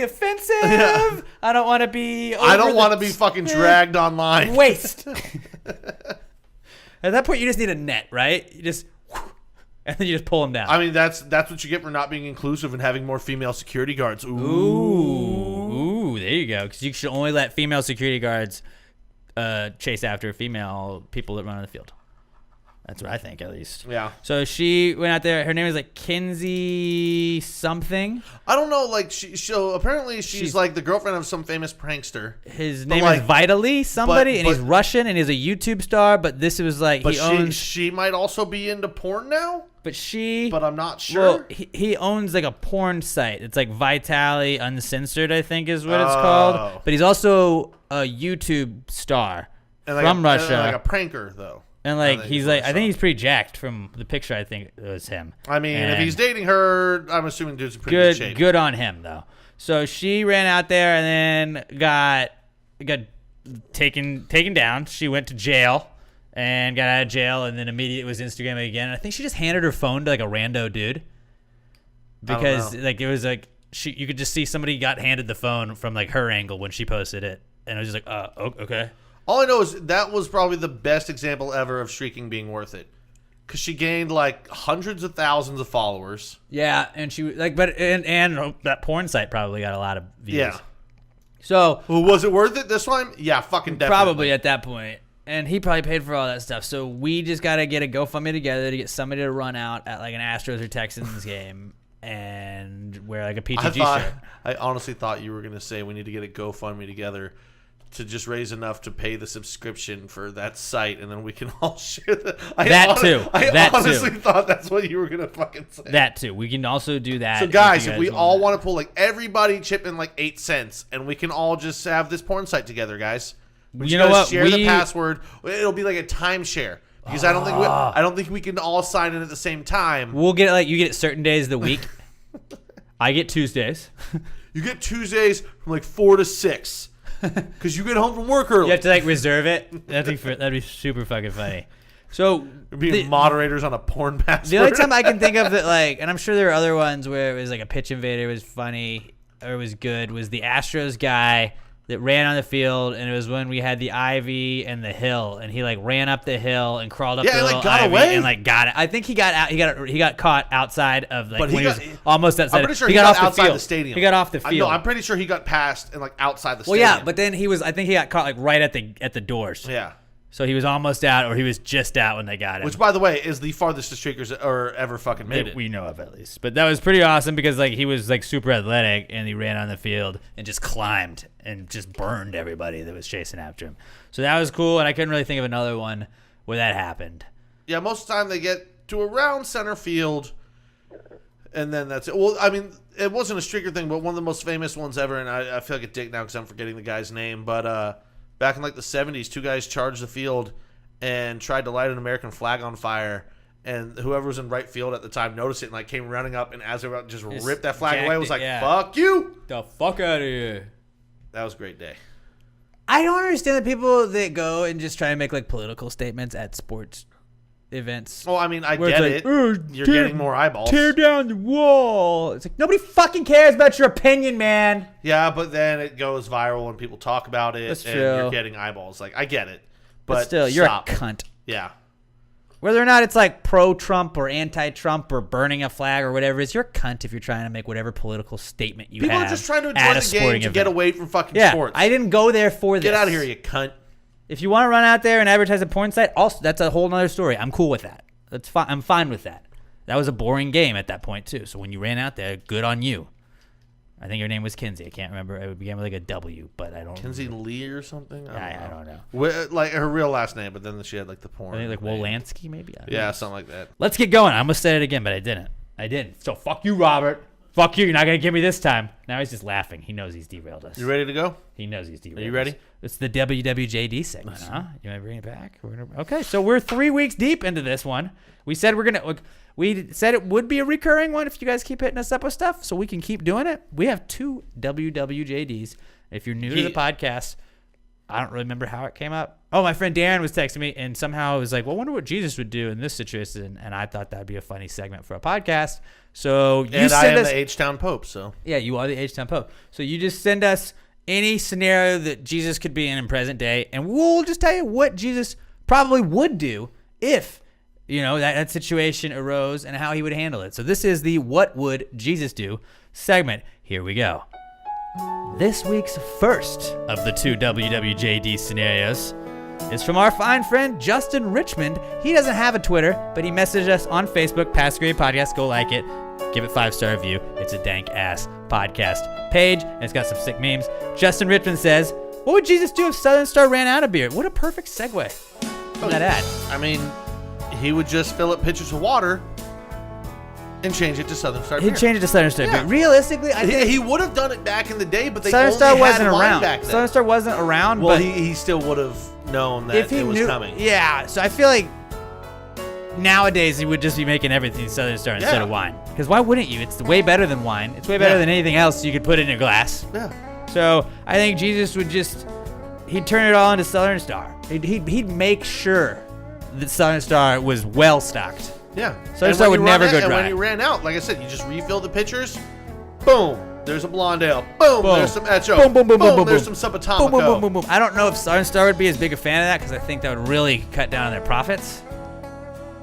offensive. Yeah. I don't want to be. I don't want to be fucking dragged online. Waste. At that point, you just need a net, right? You just. And then you just pull them down. I mean, that's what you get for not being inclusive and having more female security guards. Ooh, there you go. Because you should only let female security guards chase after female people that run on the field. That's what I think, at least. Yeah. So she went out there. Her name is like Kinsey something. I don't know. Like so apparently she's like the girlfriend of some famous prankster. His name is Vitaly somebody, and he's Russian, and he's a YouTube star. But this was like she might also be into porn now. But I'm not sure. Well, he owns like a porn site. It's like Vitaly Uncensored, I think is what it's called. But he's also a YouTube star from Russia. And like a pranker though. And like he's like, I think he's pretty jacked from the picture. I think it was him. I mean, if he's dating her, I'm assuming dude's in pretty good shape. Good on him though. So she ran out there and then got taken down. She went to jail and got out of jail, and then immediately was Instagramming again. And I think she just handed her phone to like a rando dude because like it was like you could just see somebody got handed the phone from like her angle when she posted it, and it was just like, okay. All I know is that was probably the best example ever of streaking being worth it, because she gained like hundreds of thousands of followers. Yeah, and she like, and that porn site probably got a lot of views. Yeah. So was it worth it this time? Yeah, fucking definitely. Probably at that point. And he probably paid for all that stuff. So we just got to get a GoFundMe together to get somebody to run out at like an Astros or Texans game and wear like a PTG shirt. I honestly thought you were going to say we need to get a GoFundMe together to just raise enough to pay the subscription for that site, and then we can all share the. I honestly thought that's what you were going to fucking say. That too. We can also do that. So guys, if we all want to pull, like, everybody chip in like 8 cents, and we can all just have this porn site together, guys. You know what? Share the password. It'll be like a timeshare. Because I don't think we can all sign in at the same time. We'll get it like you get it certain days of the week. I get Tuesdays. You get Tuesdays from like 4 to 6. Because you get home from work early. You have to like reserve it. That'd be super fucking funny. So being moderators on a porn password. the only time I can think of that, like, and I'm sure there are other ones where it was like a pitch invader was funny or it was good, was the Astros guy that ran on the field, and it was when we had the ivy and the hill, and he like ran up the hill and crawled up the little got ivy away? and like got it. I think he got out. He got caught outside of like But when he he was got- almost outside. I'm pretty sure he he got got off the outside field. the stadium. He got off the field. No, I'm pretty sure he got past and like outside the well, stadium. yeah, but then he was. I think he got caught like right at the doors. Yeah. So he was almost out, or he was just out when they got him. Which, by the way, is the farthest the streakers are ever fucking made it. We know of at least. But that was pretty awesome because like he was like super athletic and he ran on the field and just climbed and just burned everybody that was chasing after him. So that was cool, and I couldn't really think of another one where that happened. Yeah, most of the time they get to around center field, and then that's it. Well, I mean, it wasn't a streaker thing, but one of the most famous ones ever, and I feel like a dick now because I'm forgetting the guy's name, but back in like the 70s, two guys charged the field and tried to light an American flag on fire, and whoever was in right field at the time noticed it and like came running up, and as they were about to just ripped that flag away, was like, fuck you! The fuck out of here. That was a great day. I don't understand the people that go and just try to make like political statements at sports events. Well, I mean, I Where get it's it. like, You're getting more eyeballs. Tear down the wall. It's like, nobody fucking cares about your opinion, man. Yeah, but then it goes viral and people talk about it, That's and true. you're getting eyeballs. Like, I get it. But still, you're stop. a cunt. Yeah. Whether or not it's like pro-Trump or anti-Trump or burning a flag or whatever it is, you're a cunt if you're trying to make whatever political statement you People have are just trying to at enjoy a the game sporting to event. get away from fucking Yeah, sports. I didn't go there for this. Get out of here, you cunt. If you want to run out there and advertise a porn site, also that's a whole nother story. I'm cool with that. That's fine. I'm fine with that. That was a boring game at that point too. So when you ran out there, good on you. I think your name was Kinsey. I can't remember. It began with like a W, but I don't. Kinsey Lee or something? I don't know. Like her real last name, but then she had like the porn. I think like name. Wolanski maybe. I don't Yeah, know. something like that. Let's get going. I almost said it again, but I didn't. So fuck you, Robert. Fuck you. You're not gonna get me this time. Now he's just laughing. He knows he's derailed us. You ready to go? He knows he's derailed. Are you ready? us. It's the WWJD segment, huh? You want to bring it back? Okay, so we're 3 weeks deep into this one. We said we said it would be a recurring one if you guys keep hitting us up with stuff, so we can keep doing it. We have 2 WWJDs. If you're new to the podcast, I don't remember how it came up. Oh, my friend Darren was texting me, and somehow it was like, well, I wonder what Jesus would do in this situation, and I thought that would be a funny segment for a podcast. So you And I send am us. the H-Town Pope, so. Yeah, you are the H-Town Pope. So you just send us any scenario that Jesus could be in present day, and we'll just tell you what Jesus probably would do if, that situation arose and how he would handle it. So this is the What Would Jesus Do segment. Here we go. This week's first of the 2 WWJD scenarios is from our fine friend Justin Richmond. He doesn't have a Twitter, but he messaged us on Facebook, Past Grade Podcast. Go like it. Give it 5-star review. It's a dank ass podcast page, and it's got some sick memes. Justin Richmond says, what would Jesus do if Southern Star ran out of beer? What a perfect segue from that ad. I mean, he would just fill up pitchers of water and change it to Southern Star beer. He'd change it to Southern Star. Yeah. But realistically, I think He would have done it back in the day, but they Southern only Star had wasn't wine around. back then. Southern Star wasn't around, Well, but he still would have known that if he it was knew, coming. yeah. So I feel like nowadays he would just be making everything Southern Star instead Yeah. of wine. Because why wouldn't you? It's way better than wine. It's way better Yeah. than anything else you could put in a glass. Yeah. So I think Jesus would he'd turn it all into Southern Star. He'd make sure that Southern Star was well stocked. Yeah. Southern And Star when would you never run go out- And dry. when you ran out, like I said, you just refill the pitchers. Boom. There's a blonde ale. Boom. Boom. There's some Echo. Boom, boom, boom, boom, boom, There's boom. some Boom, Subatomico. boom, boom, boom, boom. I don't know if Southern Star would be as big a fan of that because I think that would really cut down on their profits.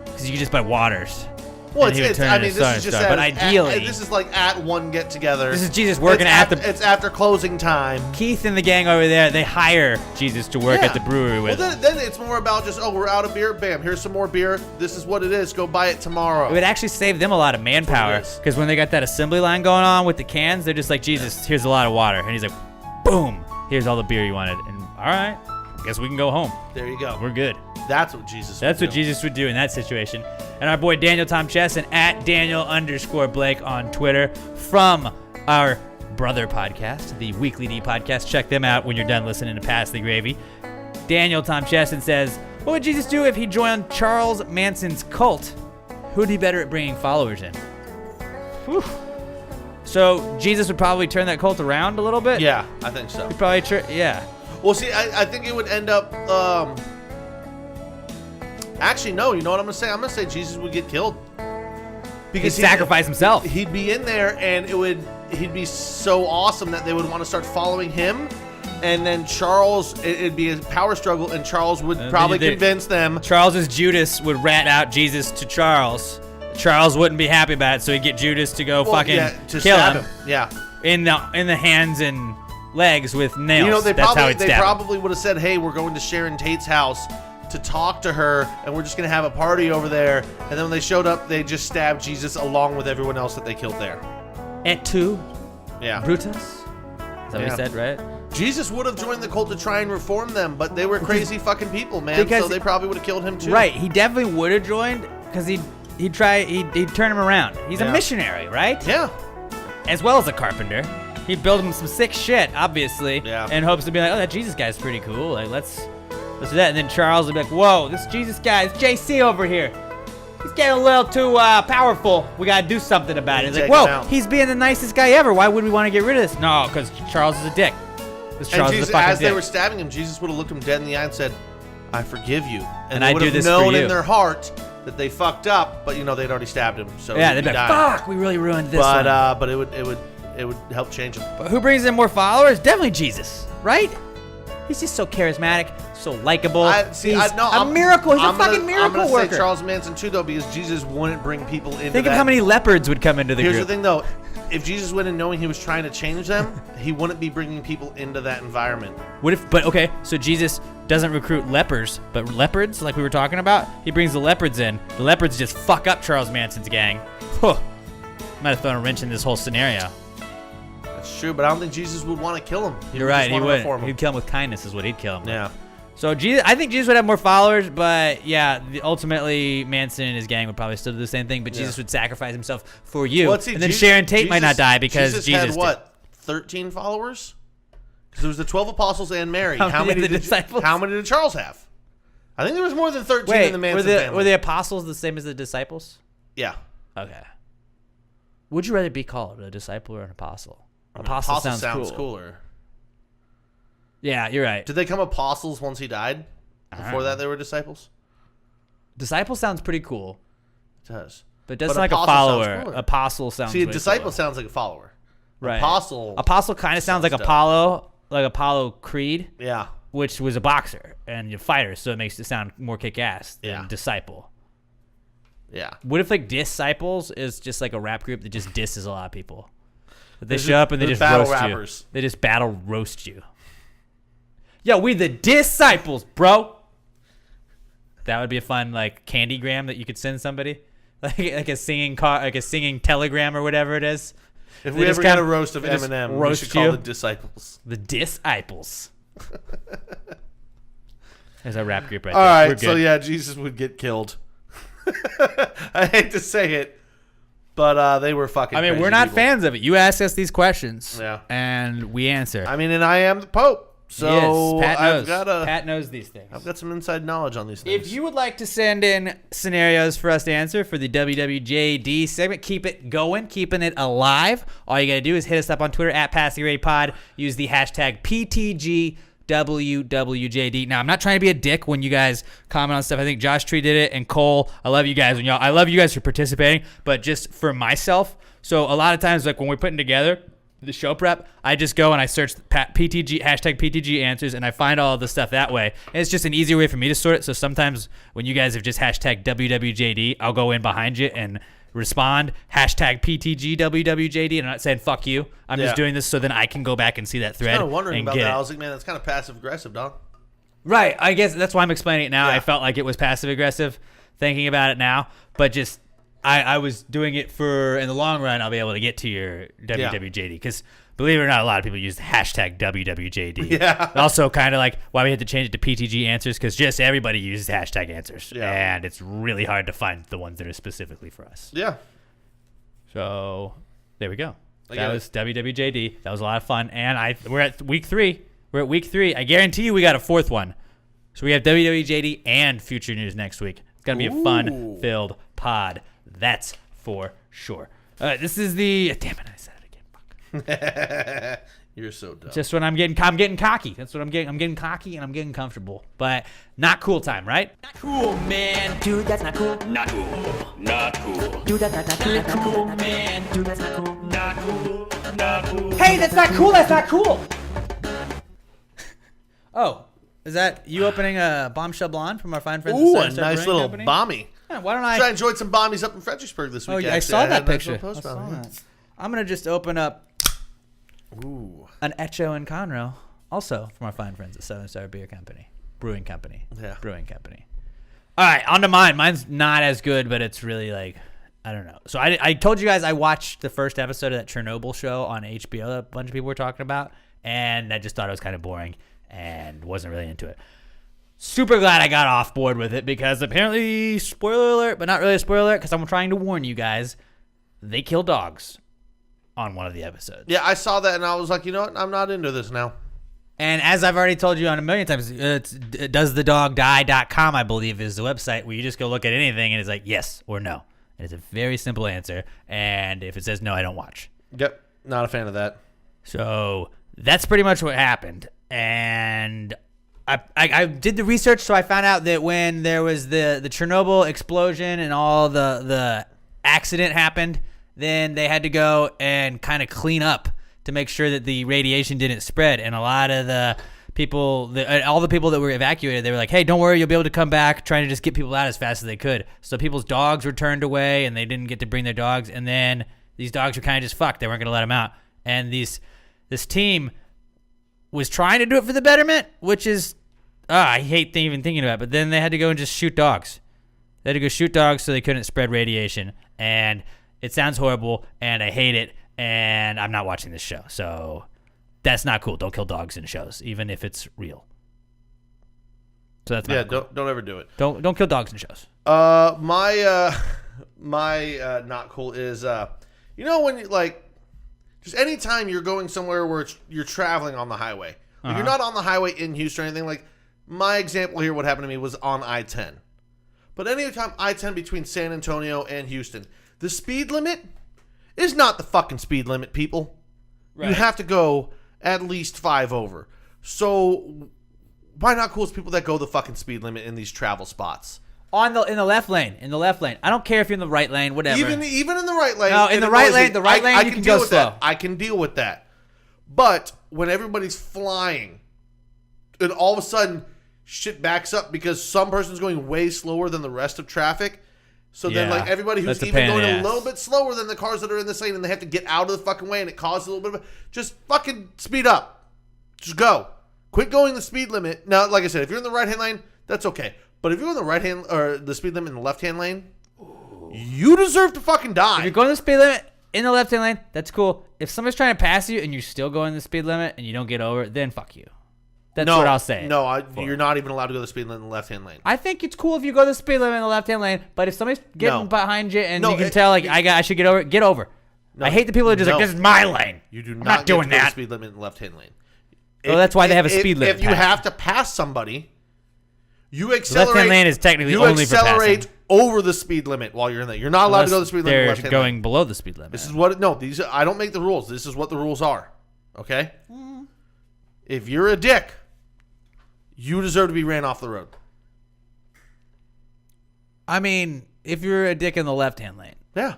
Because you could just buy waters. Well, and he would it's turn I it mean, into this Southern is just Star. But ideally, this is like at one get together. this is Jesus working It's after closing time. Keith and the gang over there, they hire Jesus to work Yeah. at the brewery with Well, them. then it's more about just, we're out of beer. Bam, here's some more beer. This is what it is. Go buy it tomorrow. It would actually save them a lot of manpower Yes. because when they got that assembly line going on with the cans, they're just like, Jesus, here's a lot of water. And he's like, boom, here's all the beer you wanted. And all right, guess we can go home. There you go. We're good. That's what Jesus That's would what do. Jesus would do in that situation. And our boy Daniel Tom Chesson at Daniel_Blake on Twitter from our brother podcast, the Weekly D podcast. Check them out when you're done listening to Pass the Gravy. Daniel Tom Chesson says, what would Jesus do if he joined Charles Manson's cult? Who'd be better at bringing followers in? Whew. So Jesus would probably turn that cult around a little bit? Yeah, I think so. He'd probably, yeah. Well, see, I think it would end up. Actually, no. You know what I'm gonna say? I'm gonna say Jesus would get killed He'd sacrifice himself. He'd be in there, and he'd be so awesome that they would want to start following him. And then Charles, it'd be a power struggle, and Charles would probably convince them. Charles's Judas would rat out Jesus to Charles. Charles wouldn't be happy about it, so he'd get Judas to go kill him. Yeah. In the hands and legs with nails. You know, they That's how he'd stab him. probably would have said, "Hey, we're going to Sharon Tate's house to talk to her, and we're just gonna have a party over there." And then when they showed up, they just stabbed Jesus along with everyone else that they killed there. Et tu, Yeah. Brutus? Is that what he said, right? Jesus would have joined the cult to try and reform them, but they were crazy fucking people, man. So they probably would have killed him too. Right. He definitely would have joined because he'd turn him around. He's a missionary, right? Yeah. As well as a carpenter. He'd build him some sick shit, obviously. Yeah. In hopes to be like, oh, that Jesus guy's pretty cool. Like, let's do that. And then Charles would be like, whoa, this Jesus guy, it's JC over here. He's getting a little too powerful. We gotta do something about it. He's like, whoa, he's being the nicest guy ever. Why would we want to get rid of this? No, because Charles is a dick. And Jesus, as they were stabbing him, Jesus would have looked him dead in the eye and said, "I forgive you." And they would have known in their heart that they fucked up, but you know they'd already stabbed him. So yeah, they'd be like, "Fuck, we really ruined this." But it would help change him. But who brings in more followers? Definitely Jesus, right? He's just so charismatic, so likable. He's a miracle. He's a fucking miracle I'm gonna worker. say Charles Manson too, though, because Jesus wouldn't bring people into Think of how many leopards would come into the group. Here's the thing, though. If Jesus went in knowing he was trying to change them, he wouldn't be bringing people into that environment. But okay, so Jesus doesn't recruit lepers, but leopards, like we were talking about, he brings the leopards in. The leopards just fuck up Charles Manson's gang. Huh. Might have thrown a wrench in this whole scenario. That's true, but I don't think Jesus would want to kill him. You're right, he would. He'd kill him with kindness is what he'd kill him. Yeah. So I think Jesus would have more followers, but yeah, ultimately Manson and his gang would probably still do the same thing. But Jesus would sacrifice himself for you, and then Sharon Tate might not die because Jesus had what, 13 followers? Because there was the 12 apostles and Mary. How many disciples? How many did Charles have? I think there was more than 13 in the Manson family. Were the apostles the same as the disciples? Yeah. Okay. Would you rather be called a disciple or an apostle? Apostle sounds cooler. Yeah, you're right. Did they become apostles once he died? Before that, they were disciples? Disciple sounds pretty cool. It does. But it doesn't sound like a follower. Apostle sounds See, a disciple sounds like a follower. Right. Apostle kind of sounds like Apollo Creed. Yeah. Which was a boxer and a fighter, so it makes it sound more kick-ass than disciple. Yeah. What if like Disciples is just like a rap group that just disses a lot of people? They show up and they just roast rappers. You. They just battle roast you. Yo, we the Disciples, bro. That would be a fun like candygram that you could send somebody, like a singing telegram or whatever it is. If we ever get a roast of Eminem, we should call the Disciples. The Disciples. There's a rap group right there. All right, so yeah, Jesus would get killed. I hate to say it, but they were fucking. I mean, we're not fans of it. You ask us these questions, and we answer. I mean, and I am the Pope. So yes, Pat knows these things. I've got some inside knowledge on these things. If you would like to send in scenarios for us to answer for the WWJD segment, keep it going, keeping it alive. All you got to do is hit us up on Twitter at PassingRayPod. Use the hashtag PTGWWJD. Now, I'm not trying to be a dick when you guys comment on stuff. I think Josh Tree did it, and Cole. I love you guys. I love you guys for participating, but just for myself. So a lot of times, like when we're putting together the show prep, I just go and I search PTG hashtag PTG answers, and I find all the stuff that way. And it's just an easier way for me to sort it. So sometimes when you guys have just hashtag WWJD, I'll go in behind you and respond hashtag PTG WWJD. And I'm not saying fuck you. I'm just doing this so then I can go back and see that thread. I was kind of wondering about that. I was like, man, that's kind of passive aggressive, dog. Right. I guess that's why I'm explaining it now. I felt like it was passive aggressive thinking about it now, but just I was doing it for, in the long run, I'll be able to get to your WWJD. Because believe it or not, a lot of people use the hashtag WWJD. Yeah. Also kind of like why we had to change it to PTG answers, because just everybody uses hashtag answers. Yeah. And it's really hard to find the ones that are specifically for us. Yeah. So there we go. That was WWJD. That was a lot of fun. And we're at week 3. We're at week 3. I guarantee you we got a 4th one. So we have WWJD and Future News next week. It's going to be a fun-filled pod. That's for sure. This is the... Damn it, I said it again. Fuck. You're so dumb. Just when I'm getting cocky. That's what I'm getting. I'm getting cocky and I'm getting comfortable. But not cool time, right? Not cool, man. Dude, that's not cool. Not cool. Not cool. Dude, that's not cool. Not cool, man. Dude, that's not cool. Not cool. Not cool. Hey, that's not cool. That's not cool. Oh, is that you opening a bombshell blonde from our fine friends? Ooh, at a Star nice Brewing little Company? bommy. Yeah, why don't I? So I enjoyed some bombies up in Fredericksburg this week. Oh, yeah, I actually. saw had that a nice picture. little post about it. I'm gonna just open up Ooh. an Echo in Conroe, also from our fine friends at 7 Star Brewing Company. Yeah. Brewing Company. All right, on to mine. Mine's not as good, but it's really like, I don't know. So I told you guys I watched the first episode of that Chernobyl show on HBO that a bunch of people were talking about, and I just thought it was kind of boring and wasn't really into it. Super glad I got off board with it because apparently, spoiler alert, but not really a spoiler alert because I'm trying to warn you guys, they kill dogs on one of the episodes. Yeah, I saw that and I was like, you know what? I'm not into this now. And as I've already told you on a million times, it's doesthedogdie.com, I believe, is the website where you just go look at anything and it's like yes or no. And it's a very simple answer. And if it says no, I don't watch. Yep, not a fan of that. So that's pretty much what happened. And I did the research, so I found out that when there was the Chernobyl explosion and all the accident happened, then they had to go and kind of clean up to make sure that the radiation didn't spread. And a lot of the people, all the people that were evacuated, they were like, hey, don't worry, you'll be able to come back, trying to just get people out as fast as they could. So people's dogs were turned away, and they didn't get to bring their dogs. And then these dogs were kind of just fucked. They weren't going to let them out. And this team was trying to do it for the betterment, which is, I hate even thinking about it, but then they had to go and just shoot dogs. They had to go shoot dogs so they couldn't spread radiation. And it sounds horrible, and I hate it, and I'm not watching this show. So that's not cool. Don't kill dogs in shows, even if it's real. So that's not cool. Don't ever do it. Don't kill dogs in shows. My not cool is you know when you like just anytime you're going somewhere where you're traveling on the highway. Like you're not on the highway in Houston or anything. Like my example here, what happened to me was on I-10. But anytime I-10 between San Antonio and Houston, the speed limit is not the fucking speed limit, people. Right. You have to go at least 5 over. So why not cool as people that go the fucking speed limit in these travel spots? In the left lane. I don't care if you're in the right lane, whatever. Even in the right lane. No, in the right lane, you can go slow. I can deal with that. But when everybody's flying, and all of a sudden shit backs up because some person's going way slower than the rest of traffic. So then, like, everybody who's even going a little bit slower than the cars that are in this lane, and they have to get out of the fucking way, and it causes a little bit of just fucking speed up. Just go. Quit going the speed limit. Now, like I said, if you're in the right-hand lane, that's okay. But if you're in the right-hand, or the speed limit in the left-hand lane, you deserve to fucking die. If you're going the speed limit in the left-hand lane, that's cool. If somebody's trying to pass you and you're still going the speed limit and you don't get over it, then fuck you. That's what I'll say. No, you're not even allowed to go the speed limit in the left-hand lane. I think it's cool if you go the speed limit in the left-hand lane, but if somebody's getting behind you and you can tell, like, I should get over it, get over. No, I hate the people that are just like, this is my lane. You do I'm not doing get to go that. the speed limit in the left-hand lane. Well, that's why they have a speed limit. If you have to pass somebody, you accelerate. The left-hand lane is technically only for passing. You accelerate over the speed limit while you're in there. You're not allowed to go the speed limit in the left-hand lane. They're going below the speed limit. This is what I don't make the rules. This is what the rules are. Okay? If you're a dick, you deserve to be ran off the road. I mean, if you're a dick in the left-hand lane. Yeah.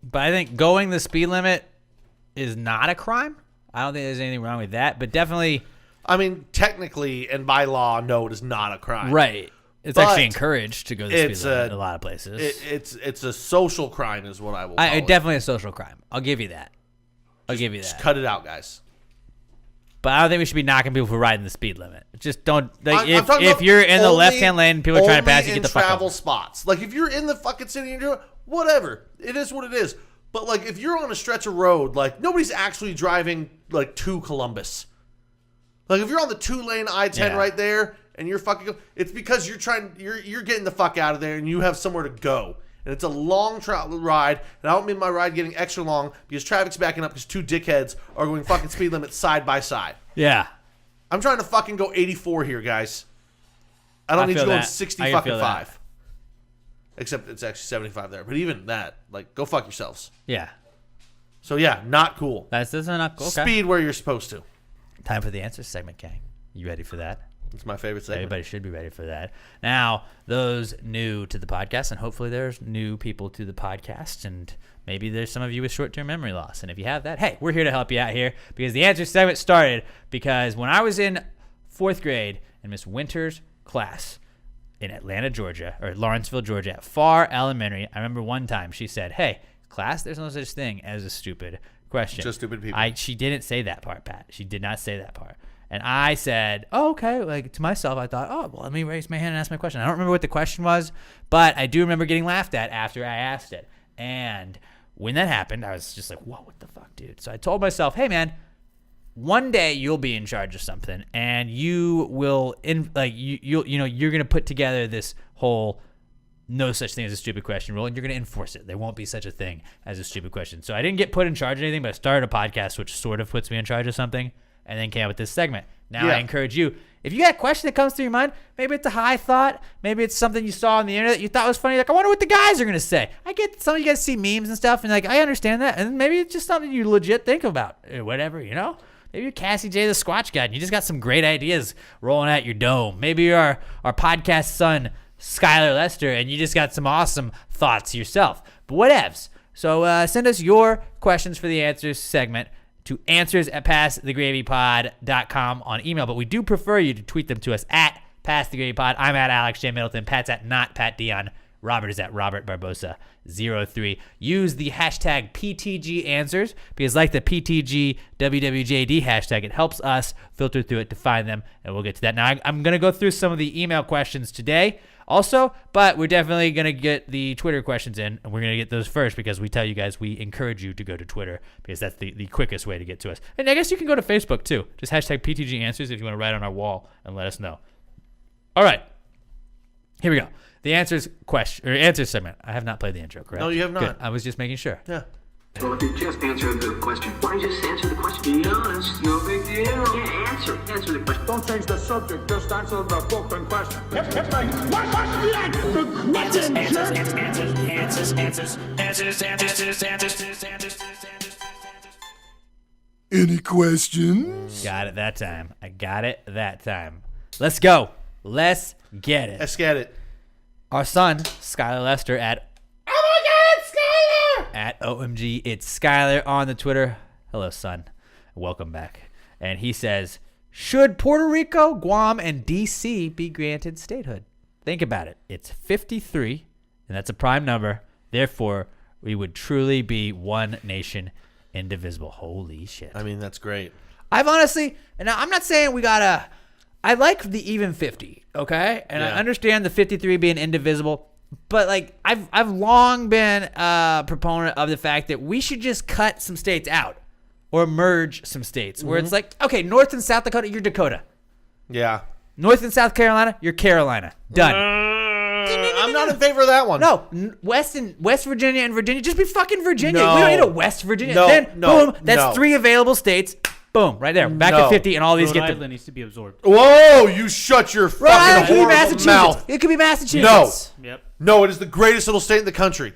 But I think going the speed limit is not a crime. I don't think there's anything wrong with that, but definitely. I mean, technically and by law, no, it is not a crime. Right. It's actually encouraged to go the speed limit in a lot of places. It's a social crime is what I will call it. Definitely a social crime. I'll give you that. Just cut it out, guys. But I don't think we should be knocking people for riding the speed limit. Just don't. Like, if you're in the left-hand lane and people are trying to pass you, get the fuck out. Travel spots. Like, if you're in the fucking city and you're doing whatever, it is what it is. But, like, if you're on a stretch of road, like, nobody's actually driving, like, to Columbus. Like, if you're on the 2-lane I-10 right there and you're fucking, it's because you're getting the fuck out of there and you have somewhere to go. And it's a long ride. And I don't mean my ride getting extra long because traffic's backing up because 2 dickheads are going fucking speed limit side by side. Yeah. I'm trying to fucking go 84 here, guys. I don't need to go in 60 fucking 5. Except it's actually 75 there. But even that, like, go fuck yourselves. Yeah. So, yeah, not cool. That's not cool. Okay. Speed where you're supposed to. Time for the answer segment, gang. You ready for that? It's my favorite segment. Everybody should be ready for that. Now, those new to the podcast, and hopefully there's new people to the podcast, and maybe there's some of you with short-term memory loss. And if you have that, hey, we're here to help you out here, because the answer segment started because when I was in 4th grade in Miss Winter's class in Atlanta, Georgia, or Lawrenceville, Georgia, at Farr Elementary, I remember one time she said, hey, class, there's no such thing as a stupid question. Just stupid people. She didn't say that part, Pat. She did not say that part. And I said, oh, okay. Like, to myself, I thought, oh, well, let me raise my hand and ask my question. I don't remember what the question was, but I do remember getting laughed at after I asked it. And when that happened, I was just like, whoa, what the fuck, dude? So I told myself, hey, man, one day you'll be in charge of something, and you will, you're going to put together this whole no such thing as a stupid question rule, and you're going to enforce it. There won't be such a thing as a stupid question. So I didn't get put in charge of anything, but I started a podcast, which sort of puts me in charge of something, and then came up with this segment. Now I encourage you, if you got a question that comes to your mind, maybe it's a high thought, maybe it's something you saw on the internet you thought was funny, like, I wonder what the guys are going to say. I get some of you guys see memes and stuff, and like, I understand that, and maybe it's just something you legit think about, or whatever, you know? Maybe you're Cassie J the Squatch Guy, and you just got some great ideas rolling at your dome. Maybe you're our podcast son, Skyler Lester, and you just got some awesome thoughts yourself. But whatevs. So send us your questions for the answers segment to answers@passthegravypod.com on email. But we do prefer you to tweet them to us at passthegravypod. I'm at Alex J. Middleton. Pat's at not Pat Dion. Robert is at Robert Barbosa 03. Use the hashtag PTG answers, because like the PTG WWJD hashtag, it helps us filter through it to find them, and we'll get to that. Now, I'm going to go through some of the email questions today also, but we're definitely going to get the Twitter questions in, and we're going to get those first because we tell you guys we encourage you to go to Twitter because that's the quickest way to get to us. And I guess you can go to Facebook too. Just hashtag PTG answers if you want to write on our wall and let us know. All right. Here we go. The answer segment. I have not played the intro, correct? No, you have not. Good. I was just making sure. Yeah. Well, if you just answer the question. Why don't you just answer the question? Be honest, no big deal. Yeah, answer the question. Don't change the subject, just answer the fucking question. Any questions? Got it that time. I got it that time. Let's go. Let's get it. Let's get it. Our son, Skyler Lester at OMG, it's Skyler on the Twitter. Hello, son. Welcome back. And he says, should Puerto Rico, Guam, and D.C. be granted statehood? Think about it. It's 53, and that's a prime number. Therefore, we would truly be one nation, indivisible. Holy shit. I mean, that's great. I've honestly, and I'm not saying we gotta, I like the even 50, okay? And I understand the 53 being indivisible. But like I've long been a proponent of the fact that we should just cut some states out or merge some states where it's like, okay, North and South Dakota, you're Dakota. Yeah. North and South Carolina, you're Carolina. Done. I'm not in favor of that one. No, West Virginia and Virginia, just be fucking Virginia. No. We don't need a West Virginia. No, then no, boom, that's no. 3 available states. Boom, right there. Back at 50 and all these Rhode get Island to needs to be absorbed. Whoa, you shut your Rhode Island fucking could be horrible Massachusetts. mouth. It could be Massachusetts. Yep. No, it is the greatest little state in the country.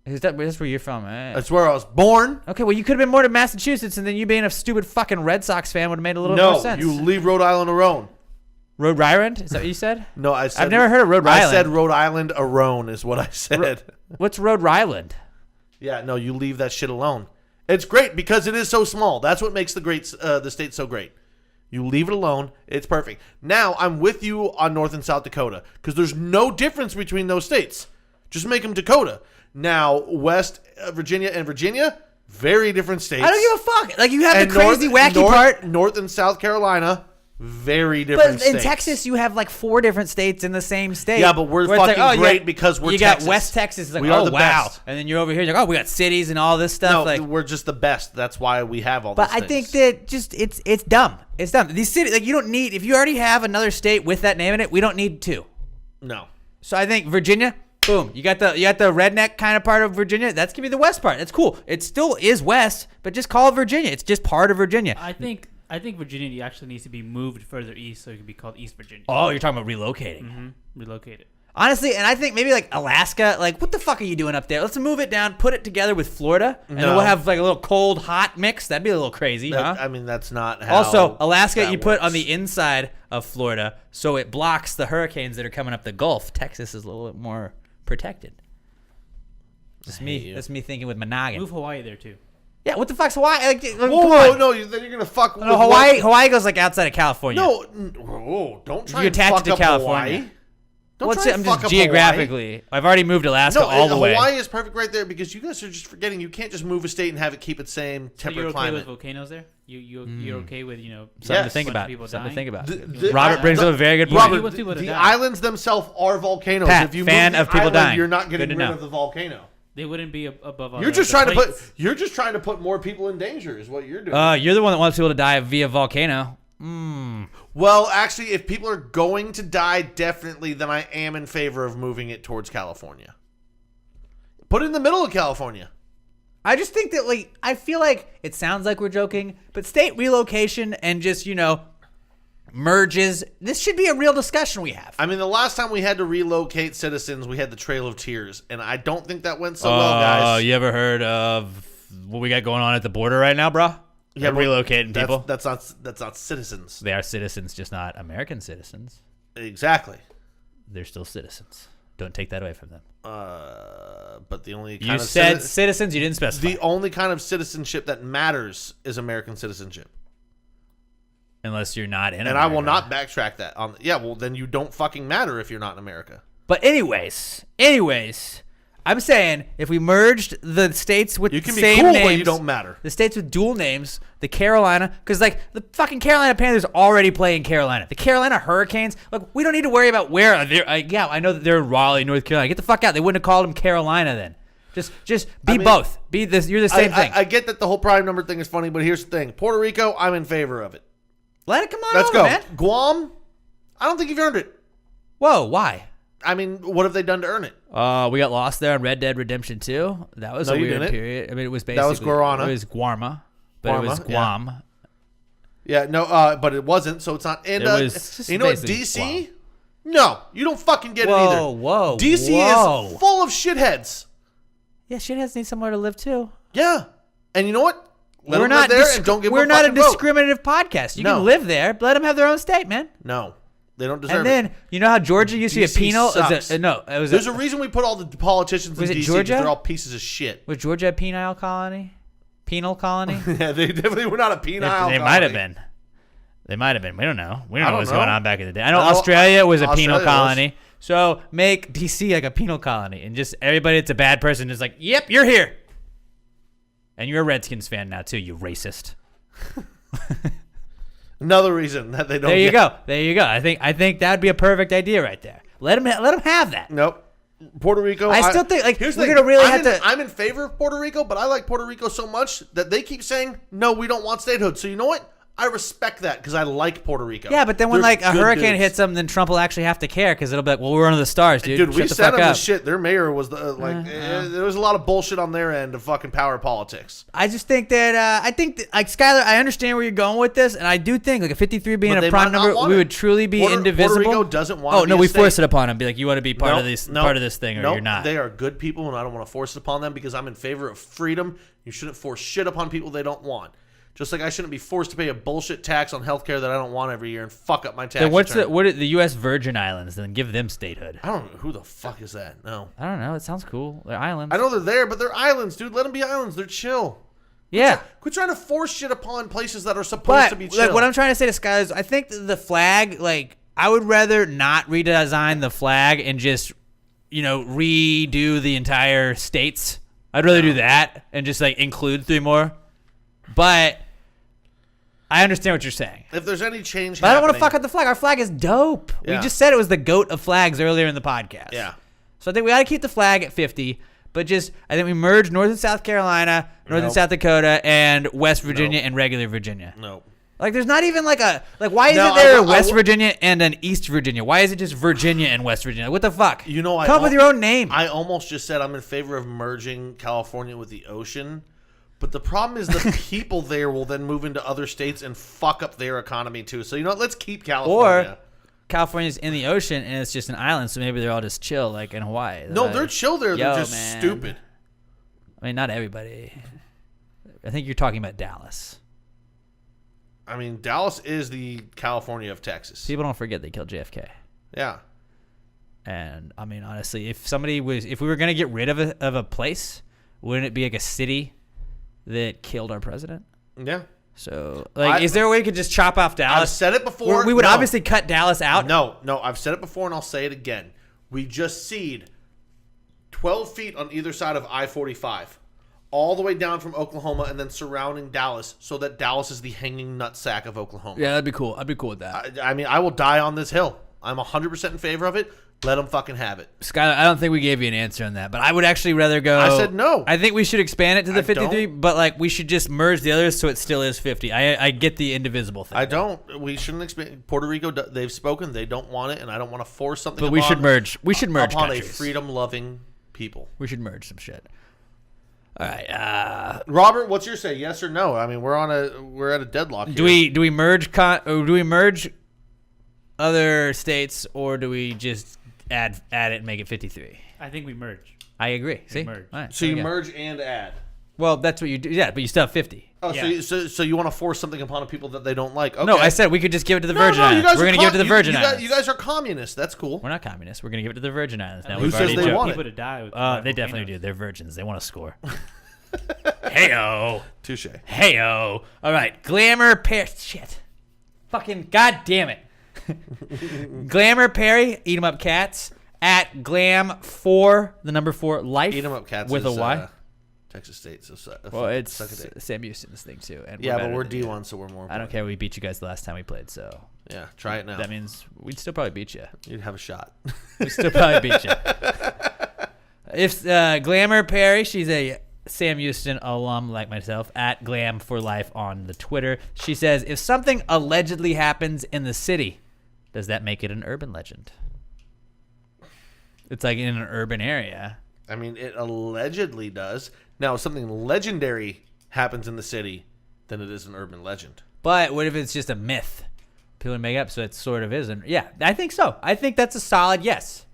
That's where you're from, eh? That's where I was born. Okay, well, you could have been more to Massachusetts, and then you being a stupid fucking Red Sox fan would have made a little more No, sense. you leave Rhode Island alone. Rhode Island? Is that what you said? No, I said. I've never heard of Rhode I Island. said Rhode Island alone is what I said. What's Rhode Island? Yeah, no, you leave that shit alone. It's great because it is so small. That's what makes the state so great. You leave it alone. It's perfect. Now, I'm with you on North and South Dakota because there's no difference between those states. Just make them Dakota. Now, West Virginia and Virginia, very different states. I don't give a fuck. Like, you have the crazy, wacky part. North and South Carolina, very different But states. in Texas, you have like 4 different states in the same state. Yeah, but we're where it's fucking like, great because we're you Texas. got West Texas. It's like, We are oh, the wow. best. And then you're over here, you're like, oh, we got cities and all this stuff. No, like, we're just the best. That's why we have all but these I things. think that just it's dumb. It's dumb. These cities, like, you don't need, if you already have another state with that name in it, we don't need 2. No. So I think Virginia, boom, you got the redneck kind of part of Virginia. That's gonna be the west part. That's cool. It still is west, but just call it Virginia. It's just part of Virginia. I think Virginia actually needs to be moved further east so it can be called East Virginia. Oh, you're talking about relocating. Relocate it. Honestly, and I think maybe like Alaska, like what the fuck are you doing up there? Let's move it down, put it together with Florida, and then we'll have like a little cold, hot mix. That'd be a little crazy, huh? I mean, that's not how. Also, Alaska, you put works. on the inside of Florida, so it blocks the hurricanes that are coming up the Gulf. Texas is a little bit more protected. That's me thinking with my noggin. Move Hawaii there too. Yeah, what the fuck's Hawaii? Like, Whoa, no, then you're gonna fuck. No, Hawaii goes like outside of California. No, whoa, don't try. You and attach fuck it to up California. Hawaii. Don't try and I'm fuck just up geographically. Hawaii. I've already moved Alaska all the way. Hawaii is perfect right there because you guys are just forgetting you can't just move a state and have it keep its same So temperate you're okay climate. with volcanoes there? You're okay with Something to think bunch of about. people Something to dying? think about. Robert brings up a very good point. Robert, You want people to the die. islands themselves are volcanoes. Pat, if you fan move the of people island, dying. you're not getting Good to rid know. of the volcano. They wouldn't be above all. You're just trying to put more people in danger. Is what you're doing. You're the one that wants people to die via volcano. Well, actually, if people are going to die, definitely, then I am in favor of moving it towards California. Put it in the middle of California. I just think that, like, I feel like it sounds like we're joking, but state relocation and just, merges, this should be a real discussion we have. I mean, the last time we had to relocate citizens, we had the Trail of Tears, and I don't think that went so well, guys. You ever heard of what we got going on at the border right now, bro? Yeah, They're relocating people. That's not citizens. They are citizens, just not American citizens. Exactly. They're still citizens. Don't take that away from them. But the only kind You of said citizens, you didn't specify. the only kind of citizenship that matters is American citizenship. Unless you're not in And America. I will not backtrack that. Well, then you don't fucking matter if you're not in America. But anyways, I'm saying if we merged the states with You can the be same cool, names, but you don't matter. The states with dual names, the Carolina, because like the fucking Carolina Panthers already play in Carolina. The Carolina Hurricanes, like we don't need to worry about where they're. Yeah, I know that they're in Raleigh, North Carolina. Get the fuck out. They wouldn't have called them Carolina then. Just be both. Be this. You're the same thing. I get that the whole prime number thing is funny, but here's the thing: Puerto Rico, I'm in favor of it. Let it come on Let's over, go. man. Guam, I don't think you've earned it. Whoa, why? I mean, what have they done to earn it? We got lost there on Red Dead Redemption 2. That was No, a you weird didn't. period. I mean, it was basically That was Guarana. It was Guarma, but it was Guarma, Guam. Yeah, no, but it wasn't, so it's not. And It was just you know what, basically DC? No, you don't fucking get it Whoa, either. whoa, DC whoa. is full of shitheads. Yeah, shitheads need somewhere to live too. Yeah, and you know what? Let We're them live not there and don't give them we're a not a fucking vote. discriminative podcast. You No. can live there. Let them have their own state, man. No, they don't deserve And it. then you know how Georgia used to be a DC penal? sucks. No, it was There's a reason we put all the politicians in Was it DC Georgia? because they're all pieces of shit. Was Georgia a penile colony? Penal colony? Yeah, they definitely were not a penile. They might have been. They might have been. We don't know. We don't know don't what's know. going on back in the day. I know No, Australia was a Australia penal colony. So make DC like a penal colony, and just everybody that's a bad person is like, "Yep, you're here." And you're a Redskins fan now too, you racist. Another reason that they don't. There you get- go. There you go. I think that would be a perfect idea right there. Let them have that. Nope. Puerto Rico. I still think, like, here's the we're thing. gonna really I'm have in- to- I'm in favor of Puerto Rico, but I like Puerto Rico so much that they keep saying no, we don't want statehood. So you know what? I respect that because I like Puerto Rico. Yeah, but then when They're like a good hurricane dudes. hits them, then Trump will actually have to care because it'll be like, well, we're under the stars, dude. Dude, we Shut the sent fuck them up. the shit. Their mayor was the there was a lot of bullshit on their end of fucking power politics. I just think that like Skyler, I understand where you're going with this, and I do think like a 53 being But a they prime might not number, want we it. would truly be Puerto indivisible. Rico doesn't want. Oh to no, be a we state. forced it upon them. Be like, you want to be part Nope, of this, nope, part of this thing, or nope. you're not. They are good people, and I don't want to force it upon them because I'm in favor of freedom. You shouldn't force shit upon people they don't want. Just like I shouldn't be forced to pay a bullshit tax on healthcare that I don't want every year and fuck up my tax Then what's return. what are the U.S. Virgin Islands? Then give them statehood. I don't know who the fuck is that. No, I don't know. It sounds cool. They're islands. I know they're there, but they're islands, dude. Let them be islands. They're chill. Yeah. Quit trying to force shit upon places that are supposed But to be chill. like what I'm trying to say to Sky is, I think the flag, like, I would rather not redesign the flag and just, redo the entire states. I'd rather do that and just like include 3 more. But I understand what you're saying. If there's any change, But I don't want to fuck up the flag. Our flag is dope. Yeah. We just said it was the GOAT of flags earlier in the podcast. Yeah. So I think we got to keep the flag at 50. But I think we merge North and South Carolina, North and Nope. South Dakota, and West Virginia and regular Virginia. No. Like, there's not even why isn't No, there I a will- West Virginia and an East Virginia? Why is it just Virginia and West Virginia? What the fuck? Come Come up with your own name. I almost just said I'm in favor of merging California with the ocean, but the problem is the people there will then move into other states and fuck up their economy too. So you know what? Let's keep California. California's in the ocean and it's just an island, so maybe they're all just chill, like in Hawaii. No, they're chill there. They're Yo, just man. stupid. I mean, not everybody. I think you're talking about Dallas. I mean, Dallas is the California of Texas. People don't forget they killed JFK. Yeah. And I mean, honestly, if we were gonna get rid of a place, wouldn't it be like a city that killed our president? Yeah. So, like, is there a way we could just chop off Dallas? I've said it before. We would obviously cut Dallas out. No, I've said it before and I'll say it again. We just cede 12 feet on either side of I-45, all the way down from Oklahoma and then surrounding Dallas so that Dallas is the hanging nutsack of Oklahoma. Yeah, that'd be cool. I'd be cool with that. I mean, I will die on this hill. I'm 100% in favor of it. Let them fucking have it. Skyler, I don't think we gave you an answer on that, but I would actually rather go. I said no. I think we should expand it to the I 53, don't. but like we should just merge the others so it still is 50. I get the indivisible thing. I don't. We shouldn't expand. Puerto Rico, they've spoken. They don't want it, and I don't want to force something. But we should merge. We should merge upon countries. a freedom-loving people. We should merge some shit. All right, Robert, what's your say? Yes or no? I mean, we're at a deadlock here. do we merge other states, or do we just add it and make it 53? I think we merge. I agree. See, merge. All right, So there you we go. merge and add. Well, that's what you do. Yeah, but you still have 50. Oh, Yeah. so you want to force something upon people that they don't like? Okay. No, I said we could just give it to the No, Virgin no, you Islands. guys We're are going to give it to the Virgin you Islands. You guys are communists. That's cool. We're not communists. We're going to give it to the Virgin Islands. Now Who we've says already they joked. want it? People to die. With They definitely do. They're virgins. They want to score. Heyo. Touche. Heyo. All right. Glamour Perry. Shit. Fucking god damn it. Glamour Perry. Eat 'em up cats. At glam4, the number 4 life. Eat 'em up cats with is, a Y. Texas State. So Well, it's suck a dick. Sam Houston's thing too. And Yeah, but better we're than you. D1, so we're more. I don't care. We beat you guys the last time we played, so Yeah, try it now. that means we'd still probably beat you. You'd have a shot. We still probably beat you. If Glamour Perry, she's a Sam Houston alum like myself, at Glam for Life on the Twitter. She says, if something allegedly happens in the city, does that make it an urban legend? It's like in an urban area. I mean, it allegedly does. Now, if something legendary happens in the city, then it is an urban legend. But what if it's just a myth? People make up, so it sort of isn't. Yeah, I think so. I think that's a solid yes.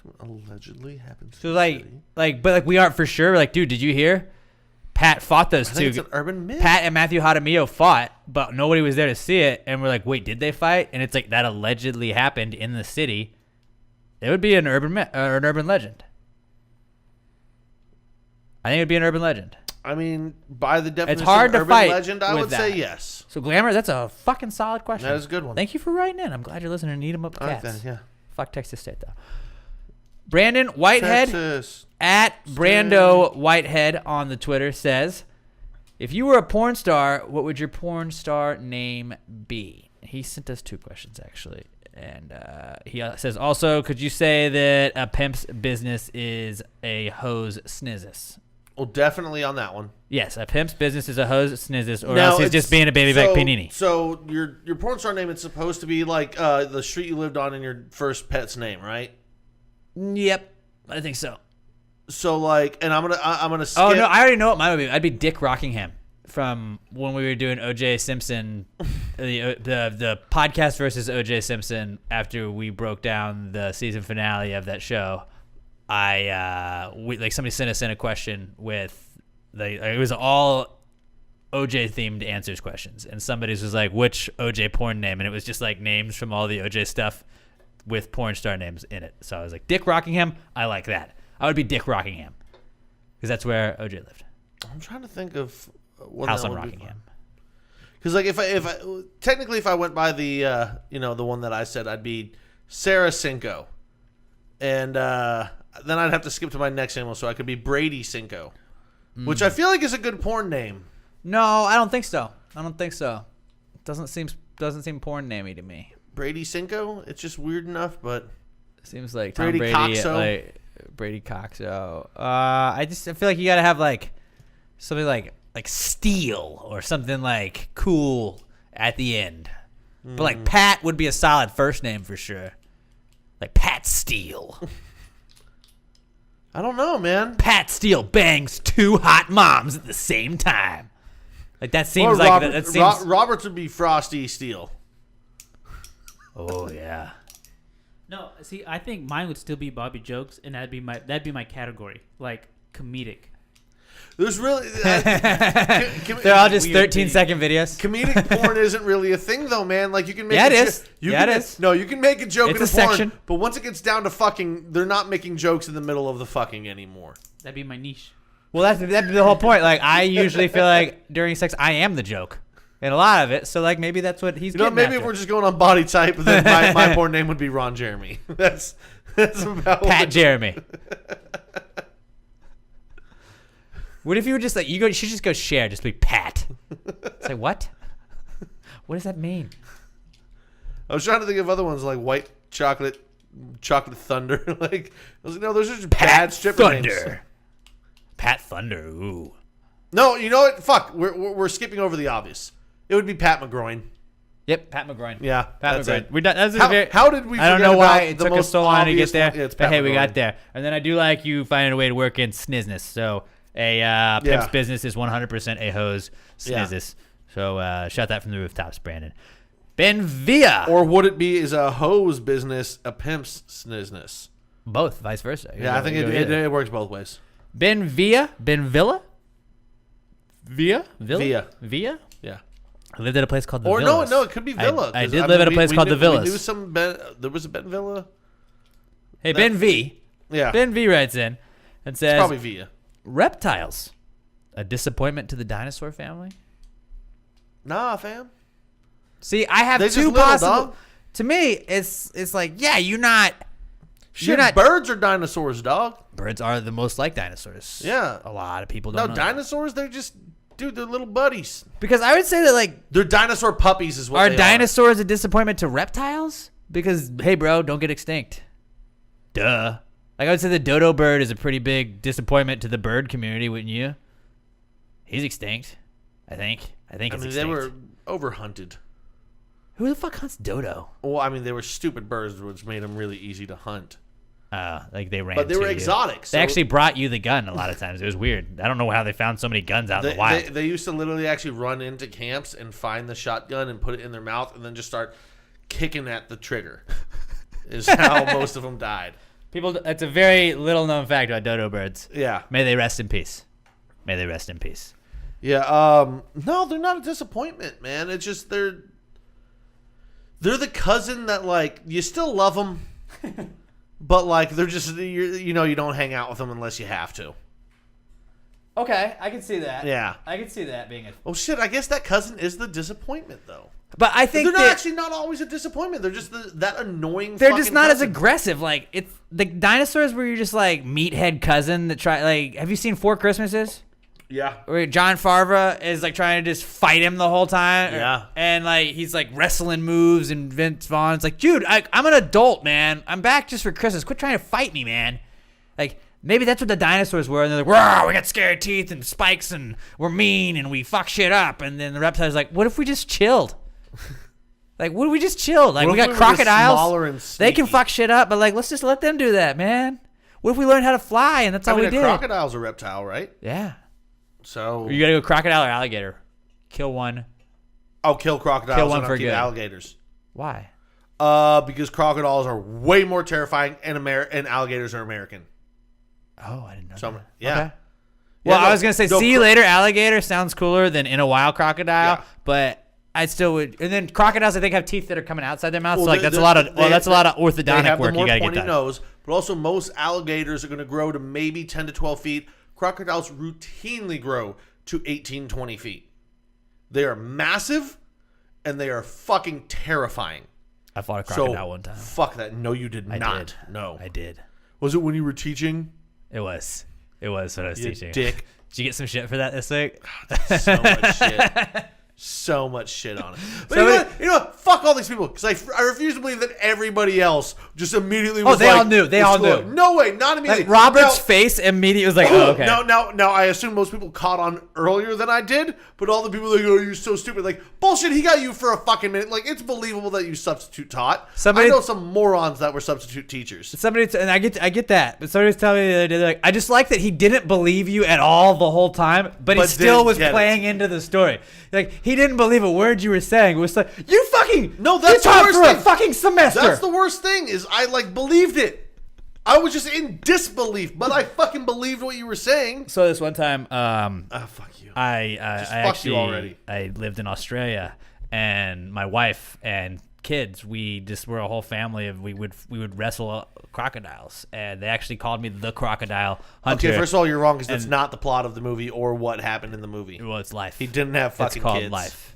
So allegedly happens So in like, the city. but we aren't for sure. Like, dude, did you hear? Pat fought those I two. think it's an urban myth. Pat and Matthew Jaramillo fought, but nobody was there to see it. And we're like, wait, did they fight? And it's like that allegedly happened in the city. It would be an urban myth, or an urban legend. I think it would be an urban legend. I mean, by the definition hard of to urban fight legend, I with would say that. yes. So, Glamour, that's a fucking solid question. That is a good one. Thank you for writing in. I'm glad you're listening to Eat 'em Up I like Cats. that, yeah. Fuck Texas State, though. Brandon Whitehead Texas. at Brando Whitehead on the Twitter says, if you were a porn star, what would your porn star name be? He sent us 2 questions, actually. And he says, also, could you say that a pimp's business is a hose snizzes? Well, definitely on that one. Yes, a pimp's business is a hose snizzes, or Now, else he's it's- just being a baby back panini. So your porn star name is supposed to be like the street you lived on in your first pet's name, right? Yep, I think so. So like, and I'm gonna skip. Oh no, I already know what mine would be. I'd be Dick Rockingham from when we were doing O.J. Simpson, the podcast versus O.J. Simpson. After we broke down the season finale of that show, somebody sent us in a question with it was all O.J. themed answers questions, and somebody's was like, which O.J. porn name, and it was just like names from all the O.J. stuff with porn star names in it. So I was like, Dick Rockingham. I like that. I would be Dick Rockingham because that's where O.J. lived. I'm trying to think of what House that on would be. Rockingham. Because like if I went by the the one that I said, I'd be Sarah Cinco, and then I'd have to skip to my next animal, so I could be Brady Cinco, which I feel like is a good porn name. No, I don't think so. It doesn't seem porn namey to me. Brady Cinco, it's just weird enough, but It seems like Tom Brady Brady, Coxo. Brady Coxo. I feel like you gotta have like something like Steel or something like cool at the end. But like Pat would be a solid first name for sure. Like Pat Steele. I don't know, man. Pat Steele bangs 2 hot moms at the same time. Like that seems Or like Robert, that seems. Roberts would be Frosty Steele. Oh yeah. No, see, I think mine would still be Bobby jokes, and that'd be my category, like comedic. There's really They're all just 13-second videos. Comedic porn isn't really a thing though, man. Like you can make Yeah, it is. Yeah, it is. No, you can make a joke It's in a porn, section. but once it gets down to fucking, they're not making jokes in the middle of the fucking anymore. That'd be my niche. Well, that'd be the whole point. Like, I usually feel like during sex, I am the joke in a lot of it. So, like, maybe that's what he's getting Maybe after. if we're just going on body type, then my porn name would be Ron Jeremy. That's about Pat Jeremy. What if you were just like, you should just go share, just be Pat. It's like, what? What does that mean? I was trying to think of other ones like White Chocolate Thunder. Like, I was like, no, those are just bad stripper names. Pat Thunder, ooh. No, you know what? Fuck, we're skipping over the obvious. It would be Pat McGroin. Yep, Pat McGroin. Yeah, Pat that's McGroin. it. We're done. That's how did we? I don't forget know why about it the took us most so long to get obvious there. one? Yeah, it's But Pat hey, we got McGroin. there. And then I do like you finding a way to work in snizness. So a pimp's business is 100% a hose snizness. So shout that from the rooftops, Brandon. Ben Villa. Or would it be is a hose business a pimp's snizness? Both, vice versa. Yeah, I think it works both ways. Ben Villa. Ben Villa. Villa? Villa. Villa? Yeah. I lived at a place called the Or Villas. no, it could be Villa. I did live at a place called the Villas. We knew some there was a Ben Villa. Hey, Ben V. Yeah. Ben V writes in and says, It's probably Villa. reptiles, a disappointment to the dinosaur family? Nah, fam. See, I have They two just little, possible. dog. To me, it's like, yeah, you're not. Birds are dinosaurs, dog. Birds are the most like dinosaurs. Yeah. A lot of people No, don't know that. dinosaurs, they're just, dude, they're little buddies. Because I would say that, like, They're dinosaur puppies is what are they dinosaurs a disappointment to reptiles? Because, hey, bro, don't get extinct. Duh. Like, I would say the dodo bird is a pretty big disappointment to the bird community, wouldn't you? He's extinct, I think. I think it's mean, extinct. they were overhunted. Who the fuck hunts dodo? Well, I mean, they were stupid birds, which made them really easy to hunt. Like they ran. But they to were you. exotic. They actually brought you the gun a lot of times. It was weird. I don't know how they found so many guns out in the wild. They used to literally actually run into camps and find the shotgun and put it in their mouth and then just start kicking at the trigger. Is how most of them died. People, that's a very little known fact about dodo birds. Yeah. May they rest in peace. May they rest in peace. Yeah. No, they're not a disappointment, man. It's just they're the cousin that like you still love them, but like they're just you don't hang out with them unless you have to. Okay, I can see that. Yeah. I can see that being a. Oh shit! I guess that cousin is the disappointment though. But I think they're actually not always a disappointment. They're just that annoying. They're just fucking not as cousin. aggressive. Like it's the dinosaurs where you're just like meathead cousin that try. Like, have you seen 4 Christmases? Yeah. Where John Favreau is like trying to just fight him the whole time. Yeah. And like he's like wrestling moves, and Vince Vaughn's like, dude, I'm an adult, man. I'm back just for Christmas. Quit trying to fight me, man. Like maybe that's what the dinosaurs were. And they're like, "Wow, we got scary teeth and spikes, and we're mean, and we fuck shit up." And then the reptile's like, "What if we just chilled? Like, what if we just chilled? Like, What we if got we were just crocodiles. smaller and They can sneaky? fuck shit up, but like, let's just let them do that, man. What if we learned how to fly, and that's all I mean, we a did? crocodile's a reptile, right? Yeah. So You gotta go crocodile or alligator. Kill one. kill crocodiles. Kill one and for keep good. alligators. Why? Because crocodiles are way more terrifying, and alligators are American. Oh, I didn't know. So that. yeah. Okay. Yeah, Well, no, I was gonna say, no, see you later, alligator sounds cooler than in a wild crocodile, Yeah. but I still would. And then crocodiles, I think, have teeth that are coming outside their mouths. Well, so like they- that's a lot of they- that's a lot of They orthodontic have work the you more gotta get pointy done. nose, but also most alligators are going to grow to maybe 10 to 12 feet. Crocodiles routinely grow to 18, 20 feet. They are massive, and they are fucking terrifying. I fought a crocodile So, one time. fuck that. No, you did I not. did. No. I did. Was it when you were teaching? It was. It was what I was You teaching. dick. Did you get some shit for that this week? So much shit. So much shit on it. But Somebody- you know what? Fuck all these people. Because I refuse to believe that everybody else just immediately Oh, was they like, all knew. They all "Let's go." knew. No way. Not immediately. Like Robert's Now- face immediately was like, oh, okay. No, I assume most people caught on earlier than I did, but all the people like, oh, you're so stupid. Like, bullshit, he got you for a fucking minute. Like, it's believable that you substitute taught. Somebody- I know some morons that were substitute teachers. Somebody and I get that, but somebody was telling me the other day, like, I just like that he didn't believe you at all the whole time, but he But still didn't was get it. playing into the story. Like he didn't believe a word you were saying. It was like, you fucking fucking No, that's you the taught worst for a thing. fucking semester. That's the worst thing is I like believed it. I was just in disbelief, but I fucking believed what you were saying. So this one time, Fuck you. I Just I fuck actually you already. I lived in Australia, and my wife and kids, we just were a whole family of we would wrestle crocodiles, and they actually called me the crocodile hunter. Okay, first of all, you're wrong because that's not the plot of the movie or what happened in the movie. Well, it's life. He didn't have fucking It's called kids. life.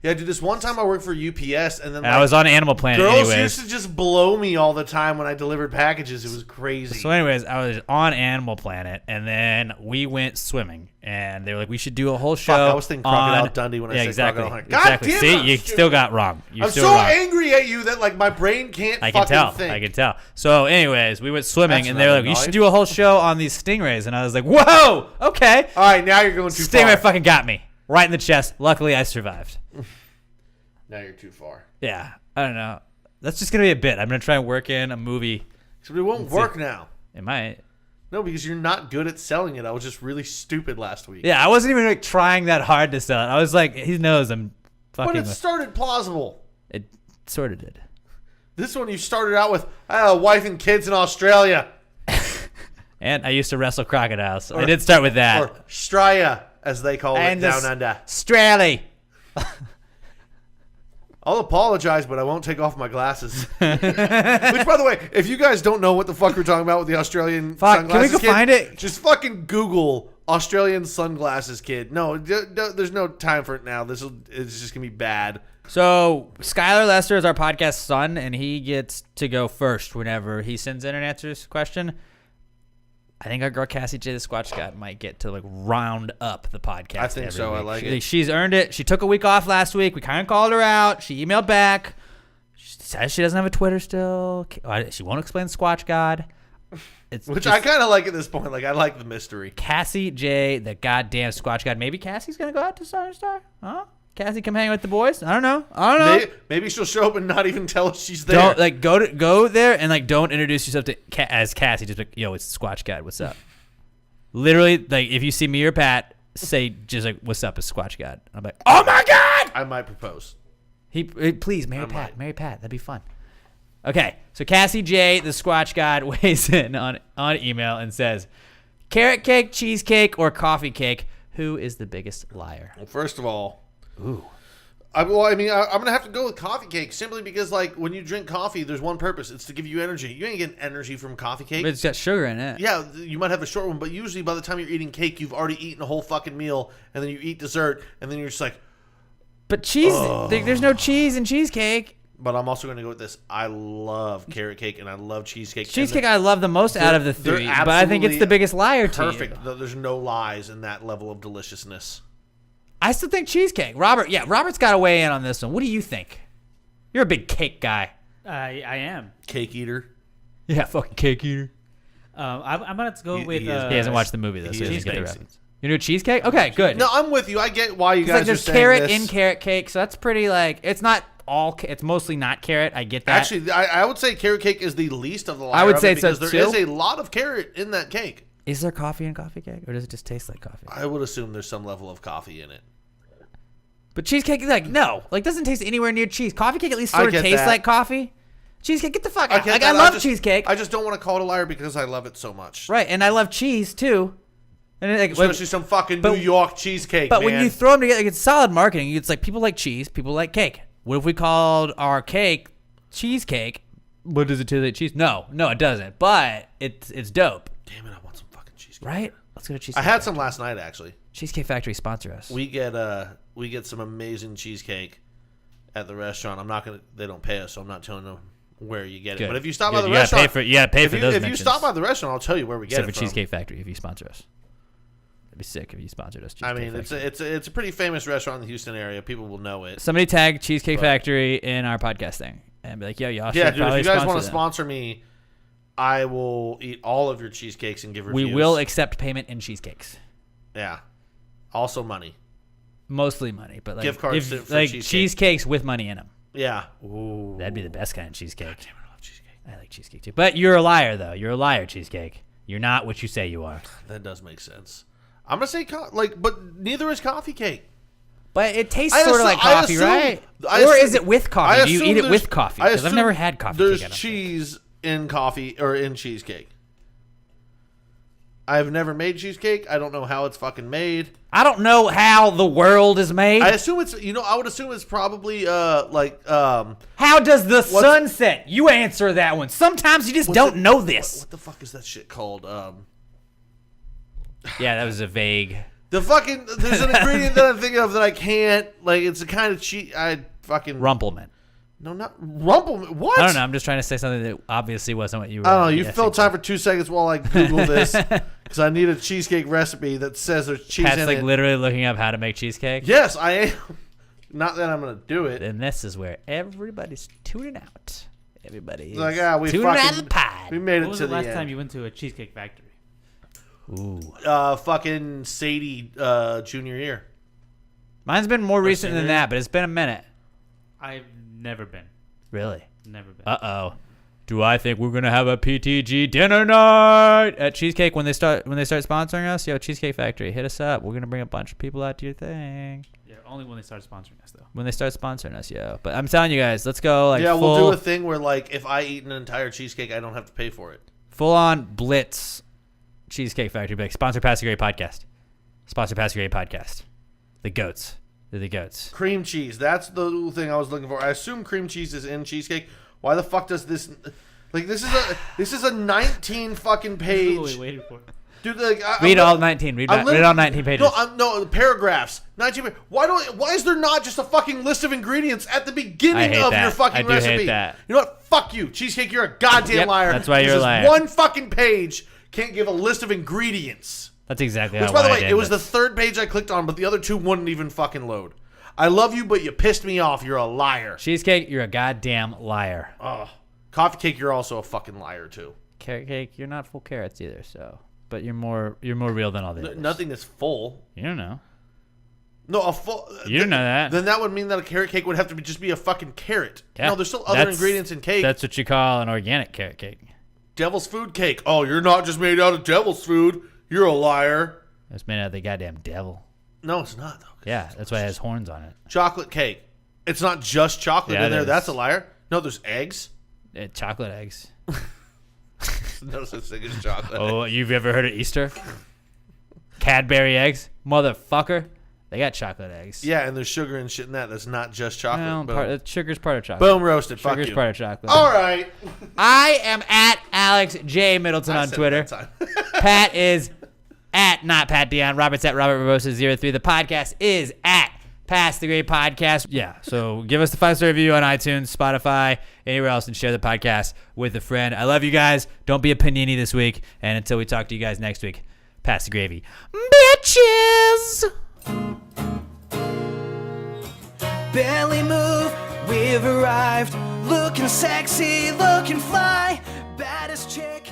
Yeah, dude, this one time I worked for UPS, and then And I was on Animal Planet girls anyways. used to just blow me all the time when I delivered packages. It was crazy. So anyways, I was on Animal Planet, and then we went swimming, and they were like, we should do a whole show. I was thinking Crocodile on- Dundee when I yeah, said exactly. Crocodile Hunter. God Exactly. damn it, See, I'm you stupid. still got wrong. You're I'm still so wrong. angry at you that like my brain can't I can fucking tell. think. I can tell. So, anyways, we went swimming, That's and they were not like, a "You knife. should do a whole show on these stingrays." And I was like, "Whoa, okay." All right, now you're going too Stingray far. fucking got me right in the chest. Luckily, I survived. Now you're too far. Yeah, I don't know. That's just gonna be a bit. I'm gonna try and work in a movie. So it won't work now. It might. No, because you're not good at selling it. I was just really stupid last week. Yeah, I wasn't even like trying that hard to sell it. I was like, he knows I'm fucking. But it with- started plausible. It sort of did. This one you started out with, I had a wife and kids in Australia. And I used to wrestle crocodiles. So I did start with that. Or Straya, as they call it down under. Strally. I'll apologize, but I won't take off my glasses. Which, by the way, if you guys don't know what the fuck we're talking about with the Australian Fuck, can we sunglasses go kid, find it? just fucking Google Australian sunglasses kid. No, there's no time for it now. It's just going to be bad. So Skyler Lester is our podcast son, and he gets to go first whenever he sends in and answers a question. I think our girl Cassie J. the Squatch Scott might get to like round up the podcast. I think every so. I week. like it. She's earned it. She took a week off last week. We kind of called her out. She emailed back. She says she doesn't have a Twitter still. She won't explain Squatch God. Which I kind of like at this point. Like, I like the mystery. Cassie J. the goddamn Squatch God. Maybe Cassie's gonna go out to Southern Star. Huh? Cassie come hang with the boys. I don't know. Maybe she'll show up and not even tell us she's there. Don't go there and like don't introduce yourself to as Cassie. Just like, yo, it's Squatch God. What's up? Literally, like if you see me or Pat, say just like, "What's up?" It's Squatch God. I'm like, "Oh my God!" I might propose. Please marry Pat. Marry Pat. That'd be fun. Okay, so Cassie J, the Squatch God, weighs in on email and says, "Carrot cake, cheesecake, or coffee cake? Who is the biggest liar?" Well, first of all, Ooh. I'm going to have to go with coffee cake simply because, like, when you drink coffee, there's one purpose. It's to give you energy. You ain't getting energy from coffee cake. But it's got sugar in it. Yeah, you might have a short one, but usually by the time you're eating cake, you've already eaten a whole fucking meal, and then you eat dessert, and then you're just like, But cheese, there's no cheese in cheesecake. but I'm also going to go with this. I love carrot cake, and I love cheesecake. Cheesecake I love the most out of the they're three, but I think it's absolutely the biggest liar to Perfect. you. There's no lies in that level of deliciousness. I still think cheesecake. Robert's got to weigh in on this one. What do you think? You're a big cake guy. I am. Cake eater. Yeah, fucking cake eater. I'm gonna go He- with. he is He hasn't watched the movie though, He so he is doesn't get the basic. reference. You know cheesecake? Okay, good. No, I'm with you. I get why you It's guys like are there's saying carrot this. in carrot cake, so that's pretty like it's not all. It's mostly not carrot. I get that. Actually, I would say carrot cake is the least of the liar. I would of say it so, because there is too. a lot of carrot in that cake. Is there coffee in coffee cake, or does it just taste like coffee? I would assume there's some level of coffee in it. But cheesecake is like no, like doesn't taste anywhere near cheese. Coffee cake at least I sort of get tastes that. like coffee. Cheesecake, get the fuck out. get Like that. I love just- cheesecake, I just don't want to call it a liar because I love it so much. right? And I love cheese too. And like, Especially some fucking but- New York cheesecake, but man. when you throw them together, like, it's solid marketing. It's like people like cheese, people like cake. What if we called our cake cheesecake? What does it taste like cheese? No, it doesn't. But it's dope, Damn it, I want some fucking cheesecake. right? Let's go to I cheesecake. had some last night, actually. Cheesecake Factory sponsor us. We get some amazing cheesecake at the restaurant. They don't pay us, so I'm not telling them where you get it. Good. But if you stop by Good. the You gotta restaurant, you gotta pay for those if you mentions. stop by the restaurant, I'll tell you where we get Except it for from. Cheesecake Factory, if you sponsor us, it'd be sick if you sponsored us. I Cheesecake mean, Factory. it's a pretty famous restaurant in the Houston area. People will know it. Somebody tag Cheesecake Factory in our podcast thing and be like, "Yo, y'all should Yeah, dude. If probably you guys want sponsor to them. sponsor me, I will eat all of your cheesecakes and give reviews. We will accept payment in cheesecakes." Yeah. Also money. Mostly money, but like Gift cards for like cheesecake. cheesecakes with money in them. Yeah. Ooh. That'd be the best kind of cheesecake. Damn it, I love cheesecake. I like cheesecake too. But you're a liar, though. You're a liar, cheesecake. You're not what you say you are. That does make sense. I'm gonna say but neither is coffee cake. But it tastes I sort of assume- like coffee, right? Or is it with coffee? Do you eat it with coffee? Because I've never had coffee. There's cake, I don't think. cheese in coffee or in cheesecake. I've never made cheesecake. I don't know how it's fucking made. I don't know how the world is made. I assume it's, I would assume it's probably How does the sun set? You answer that one. Sometimes you just don't know this. What the fuck is that shit called? Yeah, that was a vague. There's an ingredient that I'm thinking of that I can't, like, it's a kind of Rumplement. No, not Rumplement. What? I don't know. I'm just trying to say something that obviously wasn't what you were. I don't know. You fill time for 2 seconds while I Google this because I need a cheesecake recipe that says there's cheese Pat's in like it. literally looking up how to make cheesecake. Yes, I am. Not that I'm going to do it. And this is where everybody's tuning out. Everybody's we tuning out fucking of the pod. we made it What was to the the last end. time you went to a cheesecake factory? Ooh. Fucking Sadie junior year. Mine's been more recent than that, but it's been a minute. I've never been. Really? Never been. Uh-oh. Do I think we're going to have a PTG dinner night at Cheesecake when they start sponsoring us? Yo, Cheesecake Factory, hit us up. We're going to bring a bunch of people out to your thing. Yeah, only when they start sponsoring us, though. When they start sponsoring us, yo. But I'm telling you guys, let's go Yeah, we'll do a thing where, like, if I eat an entire cheesecake, I don't have to pay for it. full-on blitz Cheesecake Factory. Like, sponsor Pass the Great Podcast. Sponsor Pass the Great Podcast. The goats. They're the goats. Cream cheese. That's the thing I was looking for. I assume cream cheese is in cheesecake. Why the fuck does this... Like, this is a 19 fucking page... What are we waiting for? Dude, like, Read all 19. Read all 19 pages. No, the paragraphs. 19 pages. Why is there not just a fucking list of ingredients at the beginning of your fucking recipe? I do hate that. You know what? Fuck you. Cheesecake, you're a goddamn liar. That's why you're a liar. One fucking page can't give a list of ingredients. That's exactly Which, how by the I way, did it was the this. third page I clicked on, but the other two wouldn't even fucking load. I love you, but you pissed me off. You're a liar. Cheesecake, you're a goddamn liar. Oh. Coffee cake, you're also a fucking liar, too. Carrot cake, you're not full carrots either, so... But you're more real than all the others. Nothing is full. You don't know. No, a full... You don't know that. Then that would mean that a carrot cake would have to just be a fucking carrot. Yeah, No, there's still other ingredients in cake. That's what you call an organic carrot cake. Devil's food cake. Oh, you're not just made out of devil's food. You're a liar. It's made out of the goddamn devil. No, it's not, though. Yeah, that's why it has horns on it. Chocolate cake. It's not just chocolate Yeah, in it there. is. That's a liar. No, there's eggs. Chocolate eggs. No such thing as chocolate. Oh, you've ever heard of Easter? Cadbury eggs? Motherfucker. They got chocolate eggs. Yeah, and there's sugar and shit in that. That's not just chocolate. Well, sugar's part of chocolate. Boom, roasted. Fuck Sugar's you. part of chocolate. All right. I am at Alex J. Middleton on Twitter. Pat is at not Pat Dion. Robert's at Robert Barbosa 03. The podcast is at Pass the Great Podcast. Yeah, so give us the 5-star review on iTunes, Spotify, anywhere else, and share the podcast with a friend. I love you guys. Don't be a panini this week. And until we talk to you guys next week, pass the gravy. Bitches! Barely move, we've arrived. Looking sexy, looking fly. Baddest chick